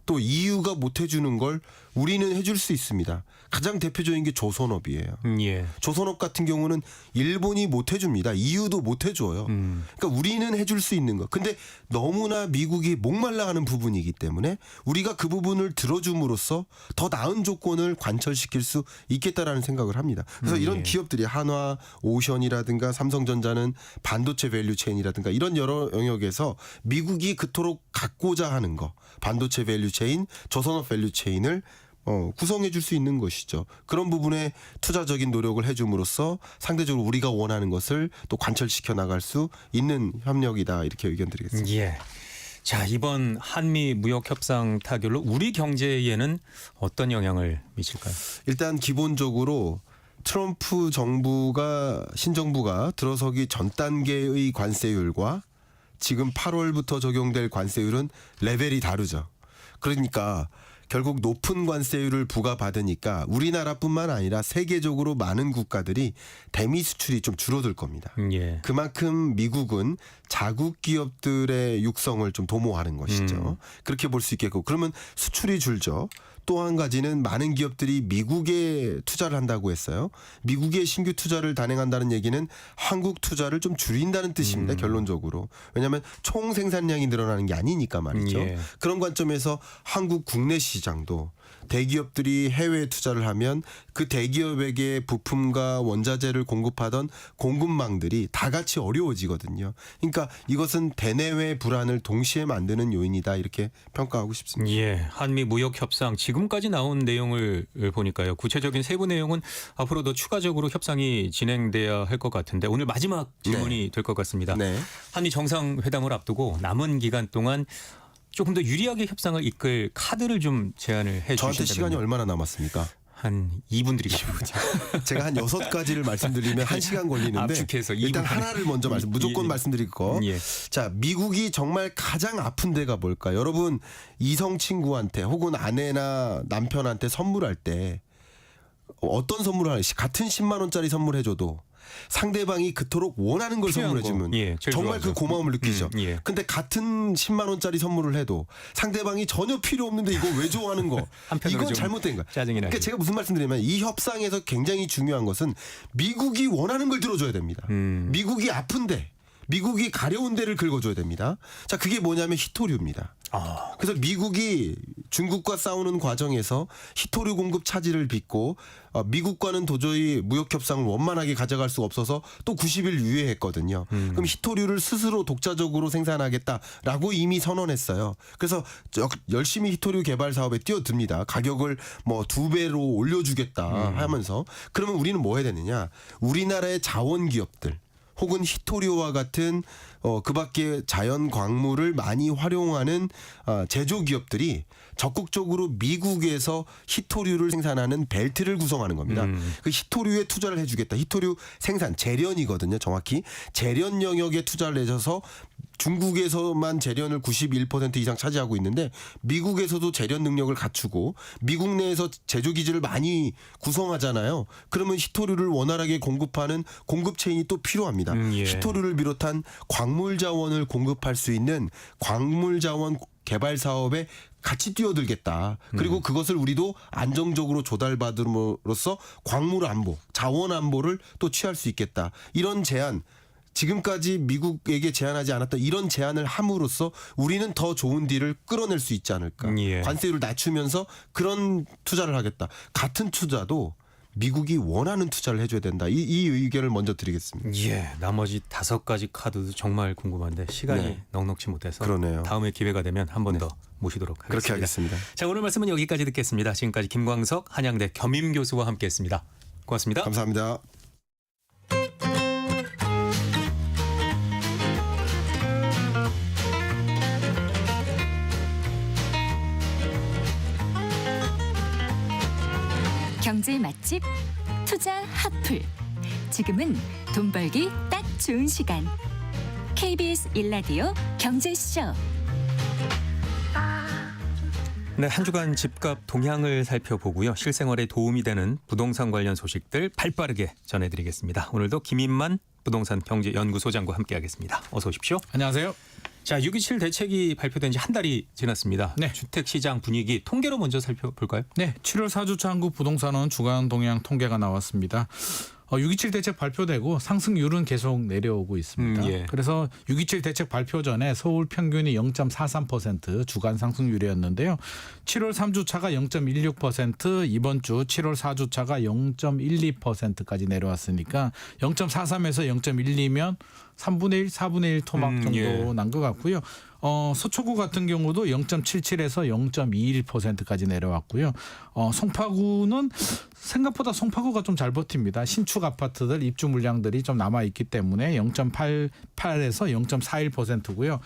또 EU가 못 해주는 걸 우리는 해줄 수 있습니다. 가장 대표적인 게 조선업이에요. 예. 조선업 같은 경우는 일본이 못 해줍니다. EU도 못 해줘요. 그러니까 우리는 해줄 수 있는 거. 근데 너무나 미국이 목말라하는 부분이기 때문에 우리가 그 부분을 들어줌으로써 더 나은 조건을 관철시킬 수 있겠다라는 생각을 합니다. 그래서 이런 예. 기업들이 한화, 오션이라든가 삼성전자는 반도체 밸류 체인이라든가 이런 여러 영역에서 미국이 그토록 갖고자 하는 거, 반도체 밸류 체인, 조선업 밸류 체인을 구성해 줄 수 있는 것이죠. 그런 부분에 투자적인 노력을 해줌으로써 상대적으로 우리가 원하는 것을 또 관철시켜 나갈 수 있는 협력이다 이렇게 의견 드리겠습니다. 예. 자, 이번 한미 무역 협상 타결로 우리 경제에는 어떤 영향을 미칠까요? 일단 기본적으로 트럼프 정부가 신정부가 들어서기 전 단계의 관세율과 지금 8월부터 적용될 관세율은 레벨이 다르죠. 그러니까 결국 높은 관세율을 부과받으니까 우리나라뿐만 아니라 세계적으로 많은 국가들이 대미 수출이 좀 줄어들 겁니다. 예. 그만큼 미국은 자국 기업들의 육성을 좀 도모하는 것이죠. 그렇게 볼 수 있겠고 그러면 수출이 줄죠. 또 한 가지는 많은 기업들이 미국에 투자를 한다고 했어요. 미국에 신규 투자를 단행한다는 얘기는 한국 투자를 좀 줄인다는 뜻입니다. 결론적으로. 왜냐하면 총 생산량이 늘어나는 게 아니니까 말이죠. 예. 그런 관점에서 한국 국내 시장도 대기업들이 해외에 투자를 하면 그 대기업에게 부품과 원자재를 공급하던 공급망들이 다 같이 어려워지거든요. 그러니까 이것은 대내외 불안을 동시에 만드는 요인이다 이렇게 평가하고 싶습니다. 예, 한미 무역 협상 지금까지 나온 내용을 보니까요. 구체적인 세부 내용은 앞으로 더 추가적으로 협상이 진행돼야 할 것 같은데 오늘 마지막 질문이 될 것 같습니다. 네. 한미 정상회담을 앞두고 남은 기간 동안 조금 더 유리하게 협상을 이끌 카드를 좀 제안을 해 저한테 주신다면 시간이 얼마나 남았습니까? 한 2분 드리겠습니다. 제가 한 6가지를 말씀드리면 1시간 걸리는데 압축해서 일단 2분 하나를 먼저 무조건 예. 말씀드릴 거. 예. 자, 미국이 정말 가장 아픈 데가 뭘까? 여러분 이성 친구한테 혹은 아내나 남편한테 선물할 때 어떤 선물을 하는지 같은 10만 원짜리 선물해줘도 상대방이 그토록 원하는 걸 필요한 선물해주면 거. 예, 제일 정말 좋아하죠. 그 고마움을 느끼죠. 예. 근데 같은 10만 원짜리 선물을 해도 상대방이 전혀 필요 없는데 이거 왜 좋아하는 거? 한편으로 이건 좀 잘못된 거야. 짜증이 나죠. 그러니까 제가 무슨 말씀드리냐면 이 협상에서 굉장히 중요한 것은 미국이 원하는 걸 들어줘야 됩니다. 미국이 아픈데 미국이 가려운 데를 긁어줘야 됩니다. 자, 그게 뭐냐면 히토류입니다. 그래서 미국이 중국과 싸우는 과정에서 히토류 공급 차질을 빚고 미국과는 도저히 무역 협상을 원만하게 가져갈 수가 없어서 또 90일 유예했거든요. 그럼 히토류를 스스로 독자적으로 생산하겠다라고 이미 선언했어요. 그래서 열심히 히토류 개발 사업에 뛰어듭니다. 가격을 뭐 2배로 올려주겠다 하면서 그러면 우리는 뭐 해야 되느냐? 우리나라의 자원 기업들 혹은 히토류와 같은 그밖에 자연 광물을 많이 활용하는 제조 기업들이 적극적으로 미국에서 히토류를 생산하는 벨트를 구성하는 겁니다. 그 히토류에 투자를 해주겠다. 히토류 생산 재련이거든요. 정확히 재련 영역에 투자를 해줘서 중국에서만 재련을 91% 이상 차지하고 있는데 미국에서도 재련 능력을 갖추고 미국 내에서 제조 기지를 많이 구성하잖아요. 그러면 히토류를 원활하게 공급하는 공급 체인이 또 필요합니다. 예. 히토류를 비롯한 광물 자원을 공급할 수 있는 광물 자원 개발 사업에 같이 뛰어들겠다. 그리고 그것을 우리도 안정적으로 조달받음으로써 광물 안보, 자원 안보를 또 취할 수 있겠다. 이런 제안, 지금까지 미국에게 제안하지 않았던 이런 제안을 함으로써 우리는 더 좋은 딜을 끌어낼 수 있지 않을까. 예. 관세율을 낮추면서 그런 투자를 하겠다. 같은 투자도 미국이 원하는 투자를 해줘야 된다. 이 의견을 먼저 드리겠습니다. 예, 나머지 5가지 카드도 정말 궁금한데 시간이 네. 넉넉치 못해서 그러네요. 다음에 기회가 되면 한 번 더 모시도록 하겠습니다. 그렇게 하겠습니다. 자, 오늘 말씀은 여기까지 듣겠습니다. 지금까지 김광석 한양대 겸임 교수와 함께했습니다. 고맙습니다. 감사합니다. 경제 맛집 투자 핫플. 지금은 돈 벌기 딱 좋은 시간. KBS 1라디오 경제쇼. 네, 한 주간 집값 동향을 살펴보고요. 실생활에 도움이 되는 부동산 관련 소식들 발빠르게 전해드리겠습니다. 오늘도 김인만 부동산 경제연구소장과 함께하겠습니다. 어서 오십시오. 안녕하세요. 자, 6.27 대책이 발표된 지 한 달이 지났습니다. 네. 주택시장 분위기 통계로 먼저 살펴볼까요? 네, 7월 4주차 한국 부동산원 주간 동향 통계가 나왔습니다. 6.27 대책 발표되고 상승률은 계속 내려오고 있습니다. 예. 그래서 6.27 대책 발표 전에 서울 평균이 0.43% 주간 상승률이었는데요. 7월 3주차가 0.16%, 이번 주 7월 4주차가 0.12%까지 내려왔으니까 0.43에서 0.12면 3분의 1, 4분의 1 토막 정도 예. 난 것 같고요. 서초구 같은 경우도 0.77에서 0.21%까지 내려왔고요. 송파구는 생각보다 송파구가 좀 잘 버팁니다. 신축 아파트들 입주 물량들이 좀 남아 있기 때문에 0.88에서 0.41%고요.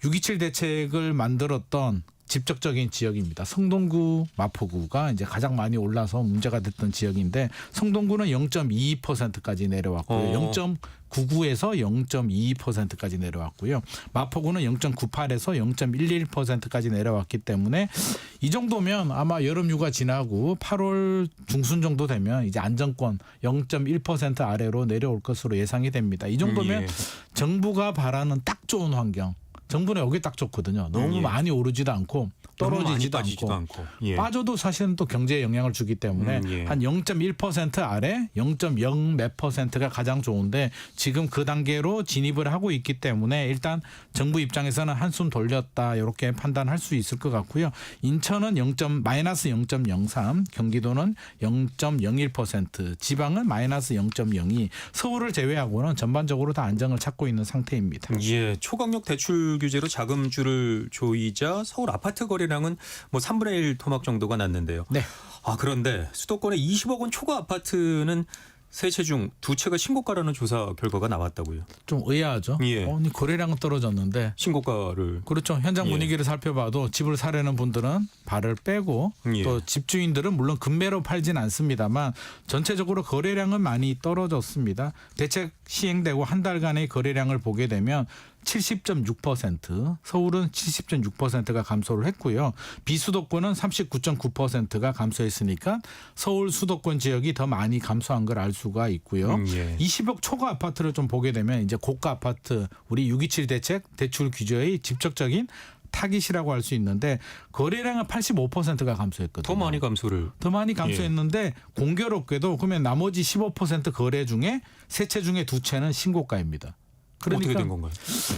6.27 대책을 만들었던 직접적인 지역입니다. 성동구, 마포구가 이제 가장 많이 올라서 문제가 됐던 지역인데 성동구는 0.22%까지 내려왔고요. 0.99에서 0.22%까지 내려왔고요. 마포구는 0.98에서 0.11%까지 내려왔기 때문에 이 정도면 아마 여름 휴가 지나고 8월 중순 정도 되면 이제 안정권 0.1% 아래로 내려올 것으로 예상이 됩니다. 이 정도면 예. 정부가 바라는 딱 좋은 환경. 정부는 여기 딱 좋거든요. 너무 예. 많이 오르지도 않고 너무 많이 떨어지지도 빠지지도 않고. 예. 빠져도 사실은 또 경제에 영향을 주기 때문에 예. 한 0.1% 아래 0.0 몇 %가 가장 좋은데 지금 그 단계로 진입을 하고 있기 때문에 일단 정부 입장에서는 한숨 돌렸다 이렇게 판단할 수 있을 것 같고요. 인천은 마이너스 0.03, 경기도는 0.01%, 지방은 마이너스 0.02, 서울을 제외하고는 전반적으로 다 안정을 찾고 있는 상태입니다. 예, 초강력 대출 규제로 자금줄을 조이자 서울 아파트 거래량은 뭐 3분의 1 토막 정도가 났는데요. 네. 아, 그런데 수도권의 20억 원 초과 아파트는 3채 중 2채가 신고가라는 조사 결과가 나왔다고요. 좀 의아하죠. 예. 아니, 거래량은 떨어졌는데 신고가를 그렇죠. 현장 예. 분위기를 살펴봐도 집을 사려는 분들은 발을 빼고 예. 또 집주인들은 물론 금매로 팔진 않습니다만 전체적으로 거래량은 많이 떨어졌습니다. 대책 시행되고 한 달간의 거래량을 보게 되면 70.6%, 서울은 70.6%가 감소를 했고요. 비수도권은 39.9%가 감소했으니까 서울 수도권 지역이 더 많이 감소한 걸 알 수가 있고요. 예. 20억 초과 아파트를 좀 보게 되면 이제 고가 아파트 우리 6.27 대책 대출 규제의 직접적인 타깃이라고 할 수 있는데 거래량은 85%가 감소했거든요. 더 많이 감소를. 더 많이 감소했는데 공교롭게도 그러면 나머지 15% 거래 중에 3채 중에 2채는 신고가입니다. 그러니까 어떻게 된 건가요?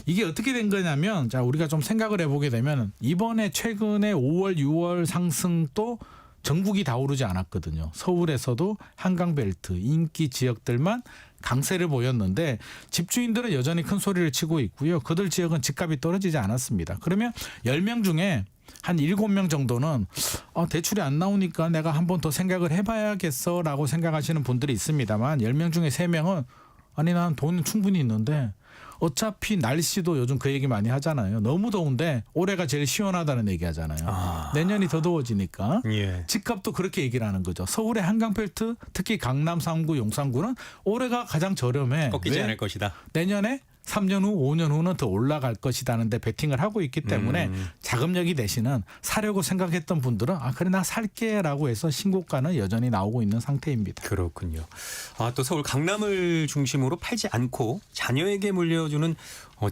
이게 어떻게 된 거냐면 자 우리가 좀 생각을 해보게 되면 이번에 최근에 5월 6월 상승도 전국이 다 오르지 않았거든요. 서울에서도 한강벨트 인기 지역들만 강세를 보였는데 집주인들은 여전히 큰 소리를 치고 있고요. 그들 지역은 집값이 떨어지지 않았습니다. 그러면 10명 중에 한 7명 정도는 대출이 안 나오니까 내가 한 번 더 생각을 해봐야겠어라고 생각하시는 분들이 있습니다만 10명 중에 3명은 아니 난 돈은 충분히 있는데 어차피 날씨도 요즘 그 얘기 많이 하잖아요. 너무 더운데 올해가 제일 시원하다는 얘기 하잖아요. 내년이 더 더워지니까. 예. 집값도 그렇게 얘기를 하는 거죠. 서울의 한강벨트 특히 강남 3구 용산구는 올해가 가장 저렴해. 꺾이지 왜? 않을 것이다. 내년에 3년 후, 5년 후는 더 올라갈 것이라는데 베팅을 하고 있기 때문에 자금력이 되시는 사려고 생각했던 분들은 그래 나 살게라고 해서 신고가는 여전히 나오고 있는 상태입니다. 그렇군요. 또 서울 강남을 중심으로 팔지 않고 자녀에게 물려주는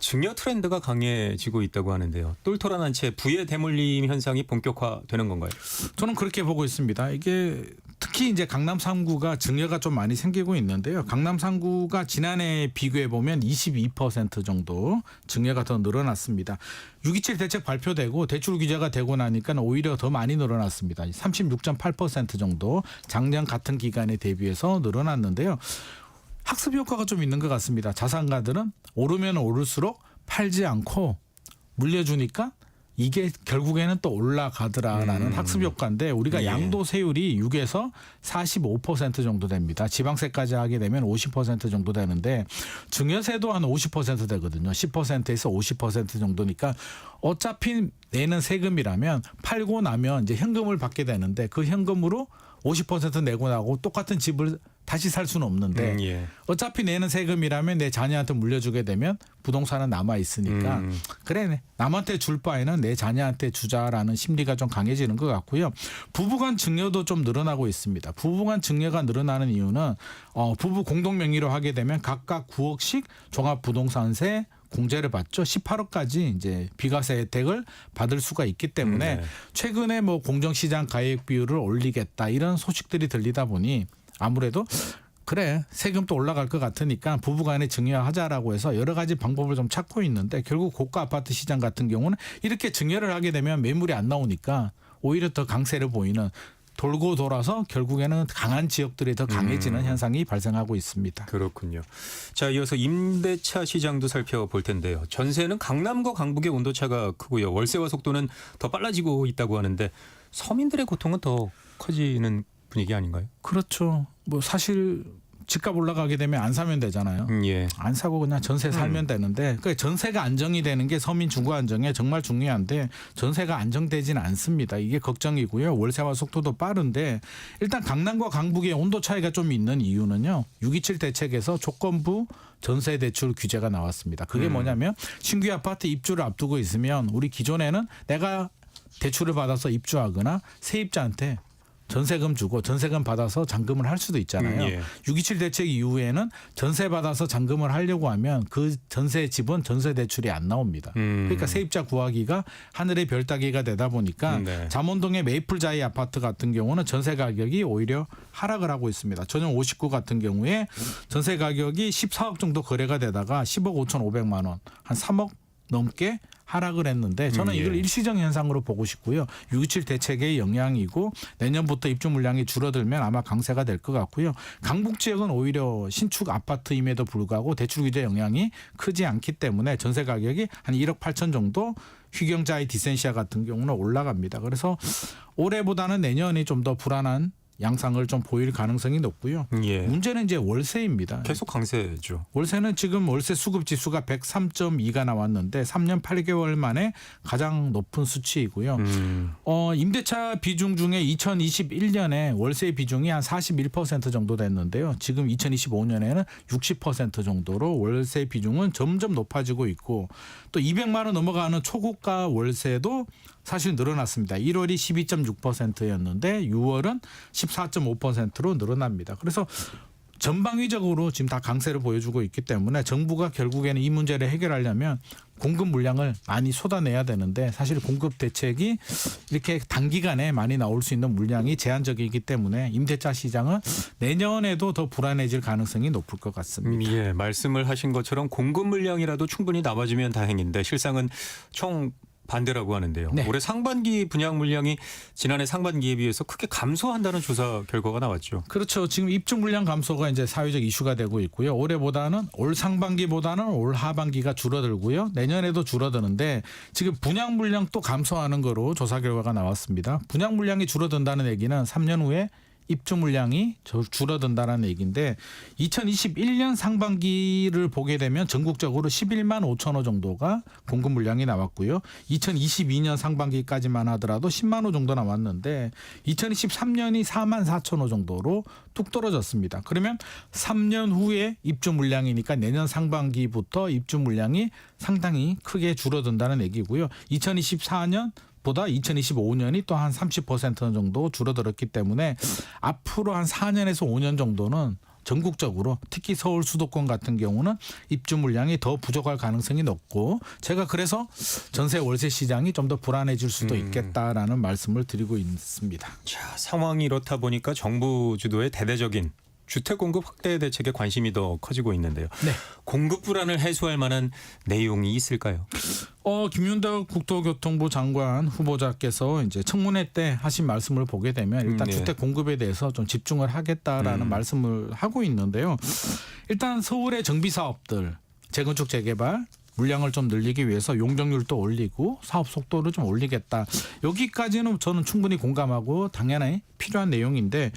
증여 트렌드가 강해지고 있다고 하는데요. 똘똘한 채 부의 대물림 현상이 본격화되는 건가요? 저는 그렇게 보고 있습니다. 이게 특히 이제 강남 3구가 증여가 좀 많이 생기고 있는데요. 강남 3구가 지난해 비교해 보면 22% 정도 증여가 더 늘어났습니다. 6.27 대책 발표되고 대출 규제가 되고 나니까 오히려 더 많이 늘어났습니다. 36.8% 정도 작년 같은 기간에 대비해서 늘어났는데요. 학습 효과가 좀 있는 것 같습니다. 자산가들은 오르면 오를수록 팔지 않고 물려주니까 이게 결국에는 또 올라가더라라는 학습 효과인데 우리가 예. 양도세율이 6에서 45% 정도 됩니다. 지방세까지 하게 되면 50% 정도 되는데 증여세도 한 50% 되거든요. 10%에서 50% 정도니까 어차피 내는 세금이라면 팔고 나면 이제 현금을 받게 되는데 그 현금으로 50% 내고 나고 똑같은 집을 다시 살 수는 없는데 예. 어차피 내는 세금이라면 내 자녀한테 물려주게 되면 부동산은 남아 있으니까 그래 남한테 줄 바에는 내 자녀한테 주자라는 심리가 좀 강해지는 것 같고요. 부부간 증여도 좀 늘어나고 있습니다. 부부간 증여가 늘어나는 이유는 부부 공동 명의로 하게 되면 각각 9억씩 종합부동산세 공제를 받죠. 18억까지 이제 비과세 혜택을 받을 수가 있기 때문에 네. 최근에 뭐 공정시장 가액 비율을 올리겠다 이런 소식들이 들리다 보니 아무래도 그래 세금도 올라갈 것 같으니까 부부간에 증여하자라고 해서 여러 가지 방법을 좀 찾고 있는데 결국 고가 아파트 시장 같은 경우는 이렇게 증여를 하게 되면 매물이 안 나오니까 오히려 더 강세를 보이는 돌고 돌아서 결국에는 강한 지역들이 더 강해지는 현상이 발생하고 있습니다. 그렇군요. 자, 이어서 임대차 시장도 살펴볼 텐데요. 전세는 강남과 강북의 온도차가 크고요. 월세와 속도는 더 빨라지고 있다고 하는데 서민들의 고통은 더 커지는 분위기 아닌가요? 그렇죠. 뭐 사실 집값 올라가게 되면 안 사면 되잖아요. 예. 안 사고 그냥 전세 살면 되는데 그 전세가 안정이 되는 게 서민 주거 안정에 정말 중요한데 전세가 안정되지는 않습니다. 이게 걱정이고요. 월세와 속도도 빠른데 일단 강남과 강북의 온도 차이가 좀 있는 이유는요. 6.27 대책에서 조건부 전세 대출 규제가 나왔습니다. 그게 뭐냐면 신규 아파트 입주를 앞두고 있으면 우리 기존에는 내가 대출을 받아서 입주하거나 세입자한테 전세금 주고 전세금 받아서 잔금을 할 수도 있잖아요. 예. 6.27 대책 이후에는 전세 받아서 잔금을 하려고 하면 그 전세 집은 전세 대출이 안 나옵니다. 그러니까 세입자 구하기가 하늘의 별 따기가 되다 보니까 네. 잠원동의 메이플자이 아파트 같은 경우는 전세 가격이 오히려 하락을 하고 있습니다. 전용 59 같은 경우에 전세 가격이 14억 정도 거래가 되다가 10억 5,500만 원, 한 3억 넘게 하락을 했는데 저는 이걸 예. 일시적 현상으로 보고 싶고요. 6.27 대책의 영향이고 내년부터 입주 물량이 줄어들면 아마 강세가 될 것 같고요. 강북 지역은 오히려 신축 아파트임에도 불구하고 대출 규제 영향이 크지 않기 때문에 전세 가격이 한 1억 8천 정도 휘경자의 디센시아 같은 경우는 올라갑니다. 그래서 올해보다는 내년이 좀 더 불안한 양상을 좀 보일 가능성이 높고요. 예. 문제는 이제 월세입니다. 계속 강세죠. 월세는 지금 월세 수급 지수가 103.2가 나왔는데 3년 8개월 만에 가장 높은 수치이고요. 임대차 비중 중에 2021년에 월세 비중이 한 41% 정도 됐는데요. 지금 2025년에는 60% 정도로 월세 비중은 점점 높아지고 있고 또 200만 원 넘어가는 초고가 월세도 사실 늘어났습니다. 1월이 12.6%였는데 6월은 14.5%로 늘어납니다. 그래서 전방위적으로 지금 다 강세를 보여주고 있기 때문에 정부가 결국에는 이 문제를 해결하려면 공급 물량을 많이 쏟아내야 되는데 사실 공급 대책이 이렇게 단기간에 많이 나올 수 있는 물량이 제한적이기 때문에 임대차 시장은 내년에도 더 불안해질 가능성이 높을 것 같습니다. 예, 말씀을 하신 것처럼 공급 물량이라도 충분히 남아주면 다행인데 실상은 총 반대라고 하는데요. 네. 올해 상반기 분양 물량이 지난해 상반기에 비해서 크게 감소한다는 조사 결과가 나왔죠. 그렇죠. 지금 입주 물량 감소가 이제 사회적 이슈가 되고 있고요. 올해보다는 올 상반기보다는 올 하반기가 줄어들고요. 내년에도 줄어드는데 지금 분양 물량 또 감소하는 거로 조사 결과가 나왔습니다. 분양 물량이 줄어든다는 얘기는 3년 후에 입주 물량이 줄어든다는 얘기인데 2021년 상반기를 보게 되면 전국적으로 11만 5천 호 정도가 공급 물량이 나왔고요. 2022년 상반기까지만 하더라도 10만 호 정도 나왔는데 2023년이 4만 4천 호 정도로 뚝 떨어졌습니다. 그러면 3년 후에 입주 물량이니까 내년 상반기부터 입주 물량이 상당히 크게 줄어든다는 얘기고요. 2024년 보다 2025년이 또 한 30% 정도 줄어들었기 때문에 앞으로 한 4년에서 5년 정도는 전국적으로 특히 서울 수도권 같은 경우는 입주 물량이 더 부족할 가능성이 높고 제가 그래서 전세 월세 시장이 좀 더 불안해질 수도 있겠다라는 말씀을 드리고 있습니다. 자, 상황이 이렇다 보니까 정부 주도의 대대적인 주택 공급 확대 대책에 관심이 더 커지고 있는데요. 네. 공급 불안을 해소할 만한 내용이 있을까요? 김윤덕 국토교통부 장관 후보자께서 이제 청문회 때 하신 말씀을 보게 되면 일단 네. 주택 공급에 대해서 좀 집중을 하겠다라는 말씀을 하고 있는데요. 일단 서울의 정비 사업들, 재건축 재개발 물량을 좀 늘리기 위해서 용적률도 올리고 사업 속도를 좀 올리겠다. 여기까지는 저는 충분히 공감하고 당연히 필요한 내용인데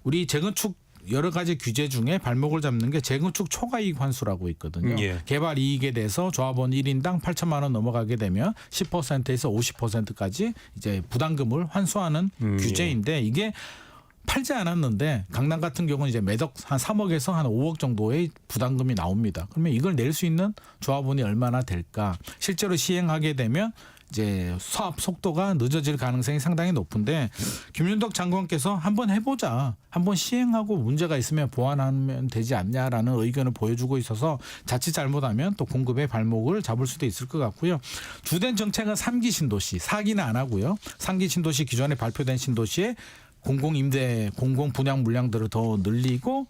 우리 재건축 여러 가지 규제 중에 발목을 잡는 게 재건축 초과이익 환수라고 있거든요. 예. 개발 이익에 대해서 조합원 1인당 8천만 원 넘어가게 되면 10%에서 50%까지 이제 부담금을 환수하는 규제인데 이게 팔지 않았는데 강남 같은 경우는 이제 매덕 한 3억에서 한 5억 정도의 부담금이 나옵니다. 그러면 이걸 낼 수 있는 조합원이 얼마나 될까? 실제로 시행하게 되면 이제 사업 속도가 늦어질 가능성이 상당히 높은데 김윤덕 장관께서 한번 해보자. 한번 시행하고 문제가 있으면 보완하면 되지 않냐라는 의견을 보여주고 있어서 자칫 잘못하면 또 공급의 발목을 잡을 수도 있을 것 같고요. 주된 정책은 3기 신도시, 4기는 안 하고요. 3기 신도시 기존에 발표된 신도시에 공공임대, 공공분양 물량들을 더 늘리고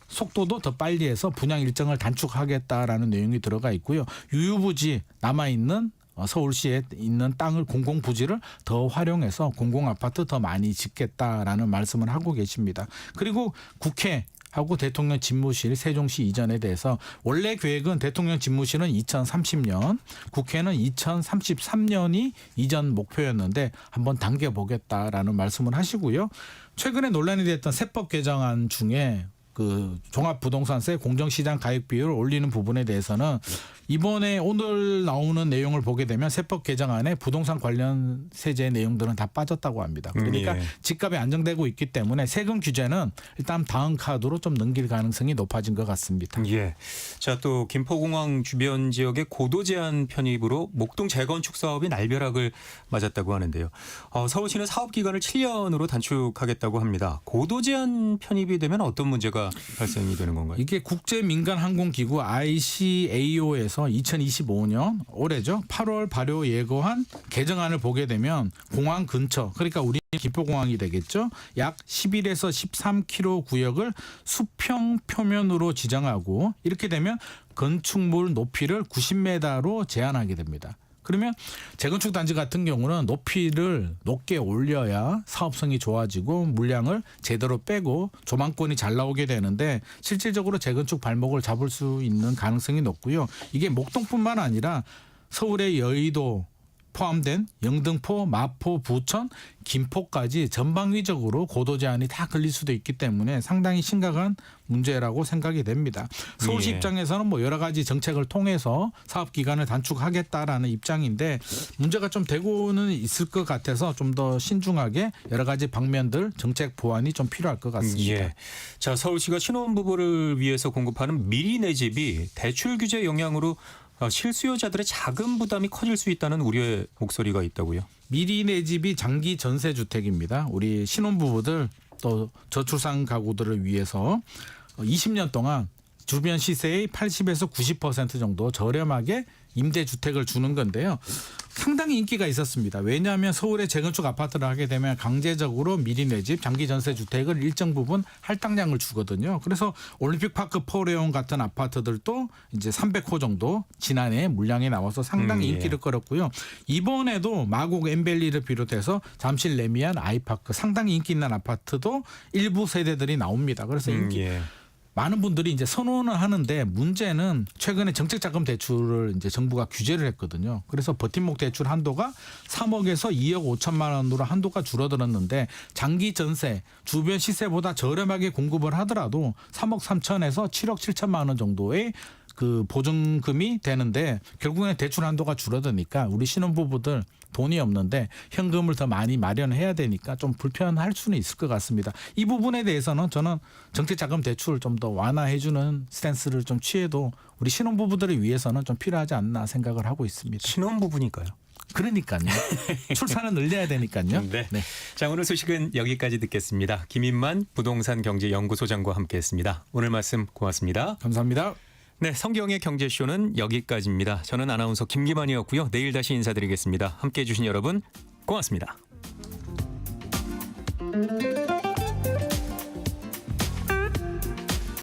속도도 더 빨리 해서 분양 일정을 단축하겠다라는 내용이 들어가 있고요. 유유부지 남아있는 서울시에 있는 땅을 공공부지를 더 활용해서 공공아파트 더 많이 짓겠다라는 말씀을 하고 계십니다. 그리고 국회하고 대통령 집무실 세종시 이전에 대해서 원래 계획은 대통령 집무실은 2030년, 국회는 2033년이 이전 목표였는데 한번 당겨보겠다라는 말씀을 하시고요. 최근에 논란이 됐던 세법 개정안 중에 그 종합부동산세 공정시장 가액 비율을 올리는 부분에 대해서는 이번에 오늘 나오는 내용을 보게 되면 세법 개정안에 부동산 관련 세제 내용들은 다 빠졌다고 합니다. 그러니까 예. 집값이 안정되고 있기 때문에 세금 규제는 일단 다음 카드로 좀 넘길 가능성이 높아진 것 같습니다. 예. 자, 또 김포공항 주변 지역의 고도 제한 편입으로 목동 재건축 사업이 날벼락을 맞았다고 하는데요. 서울시는 사업 기간을 7년으로 단축하겠다고 합니다. 고도 제한 편입이 되면 어떤 문제가 발생이 되는 건가요? 이게 국제민간항공기구 ICAO에서 2025년 올해죠. 8월 발효 예고한 개정안을 보게 되면 공항 근처 그러니까 우리 김포공항이 되겠죠. 약 11에서 13km 구역을 수평 표면으로 지정하고 이렇게 되면 건축물 높이를 90m로 제한하게 됩니다. 그러면 재건축 단지 같은 경우는 높이를 높게 올려야 사업성이 좋아지고 물량을 제대로 빼고 조망권이 잘 나오게 되는데 실질적으로 재건축 발목을 잡을 수 있는 가능성이 높고요. 이게 목동뿐만 아니라 서울의 여의도 포함된 영등포, 마포, 부천, 김포까지 전방위적으로 고도 제한이 다 걸릴 수도 있기 때문에 상당히 심각한 문제라고 생각이 됩니다. 서울시 예. 입장에서는 뭐 여러 가지 정책을 통해서 사업 기간을 단축하겠다라는 입장인데 문제가 좀 되고는 있을 것 같아서 좀 더 신중하게 여러 가지 방면들 정책 보완이 좀 필요할 것 같습니다. 예. 자, 서울시가 신혼부부를 위해서 공급하는 미리 내 집이 대출 규제 영향으로 실수요자들의 자금 부담이 커질 수 있다는 우려의 목소리가 있다고요. 미리 내 집이 장기 전세 주택입니다. 우리 신혼부부들 또 저출산 가구들을 위해서 20년 동안 주변 시세의 80에서 90% 정도 저렴하게 임대주택을 주는 건데요. 상당히 인기가 있었습니다. 왜냐하면 서울에 재건축 아파트를 하게 되면 강제적으로 미리 내 집, 장기 전세 주택을 일정 부분 할당량을 주거든요. 그래서 올림픽파크 포레온 같은 아파트들도 이제 300호 정도 지난해 물량이 나와서 상당히 인기를 끌었고요. 이번에도 마곡 엠벨리를 비롯해서 잠실 레미안 아이파크 상당히 인기 있는 아파트도 일부 세대들이 나옵니다. 그래서 인기 예. 많은 분들이 이제 선호는 하는데 문제는 최근에 정책자금 대출을 이제 정부가 규제를 했거든요. 그래서 버팀목 대출 한도가 3억에서 2억 5천만 원으로 한도가 줄어들었는데 장기 전세 주변 시세보다 저렴하게 공급을 하더라도 3억 3천에서 7억 7천만 원 정도의 그 보증금이 되는데 결국에는 대출 한도가 줄어드니까 우리 신혼부부들 돈이 없는데 현금을 더 많이 마련해야 되니까 좀 불편할 수는 있을 것 같습니다. 이 부분에 대해서는 저는 정책자금 대출을 좀 더 완화해주는 스탠스를 좀 취해도 우리 신혼부부들을 위해서는 좀 필요하지 않나 생각을 하고 있습니다. 신혼부부니까요. 그러니까요. 출산을 늘려야 되니까요. 네. 자, 오늘 소식은 여기까지 듣겠습니다. 김인만 부동산 경제연구소장과 함께했습니다. 오늘 말씀 고맙습니다. 감사합니다. 네, 성경의 경제쇼는 여기까지입니다. 저는 아나운서 김기만이었고요. 내일 다시 인사드리겠습니다. 함께해 주신 여러분 고맙습니다.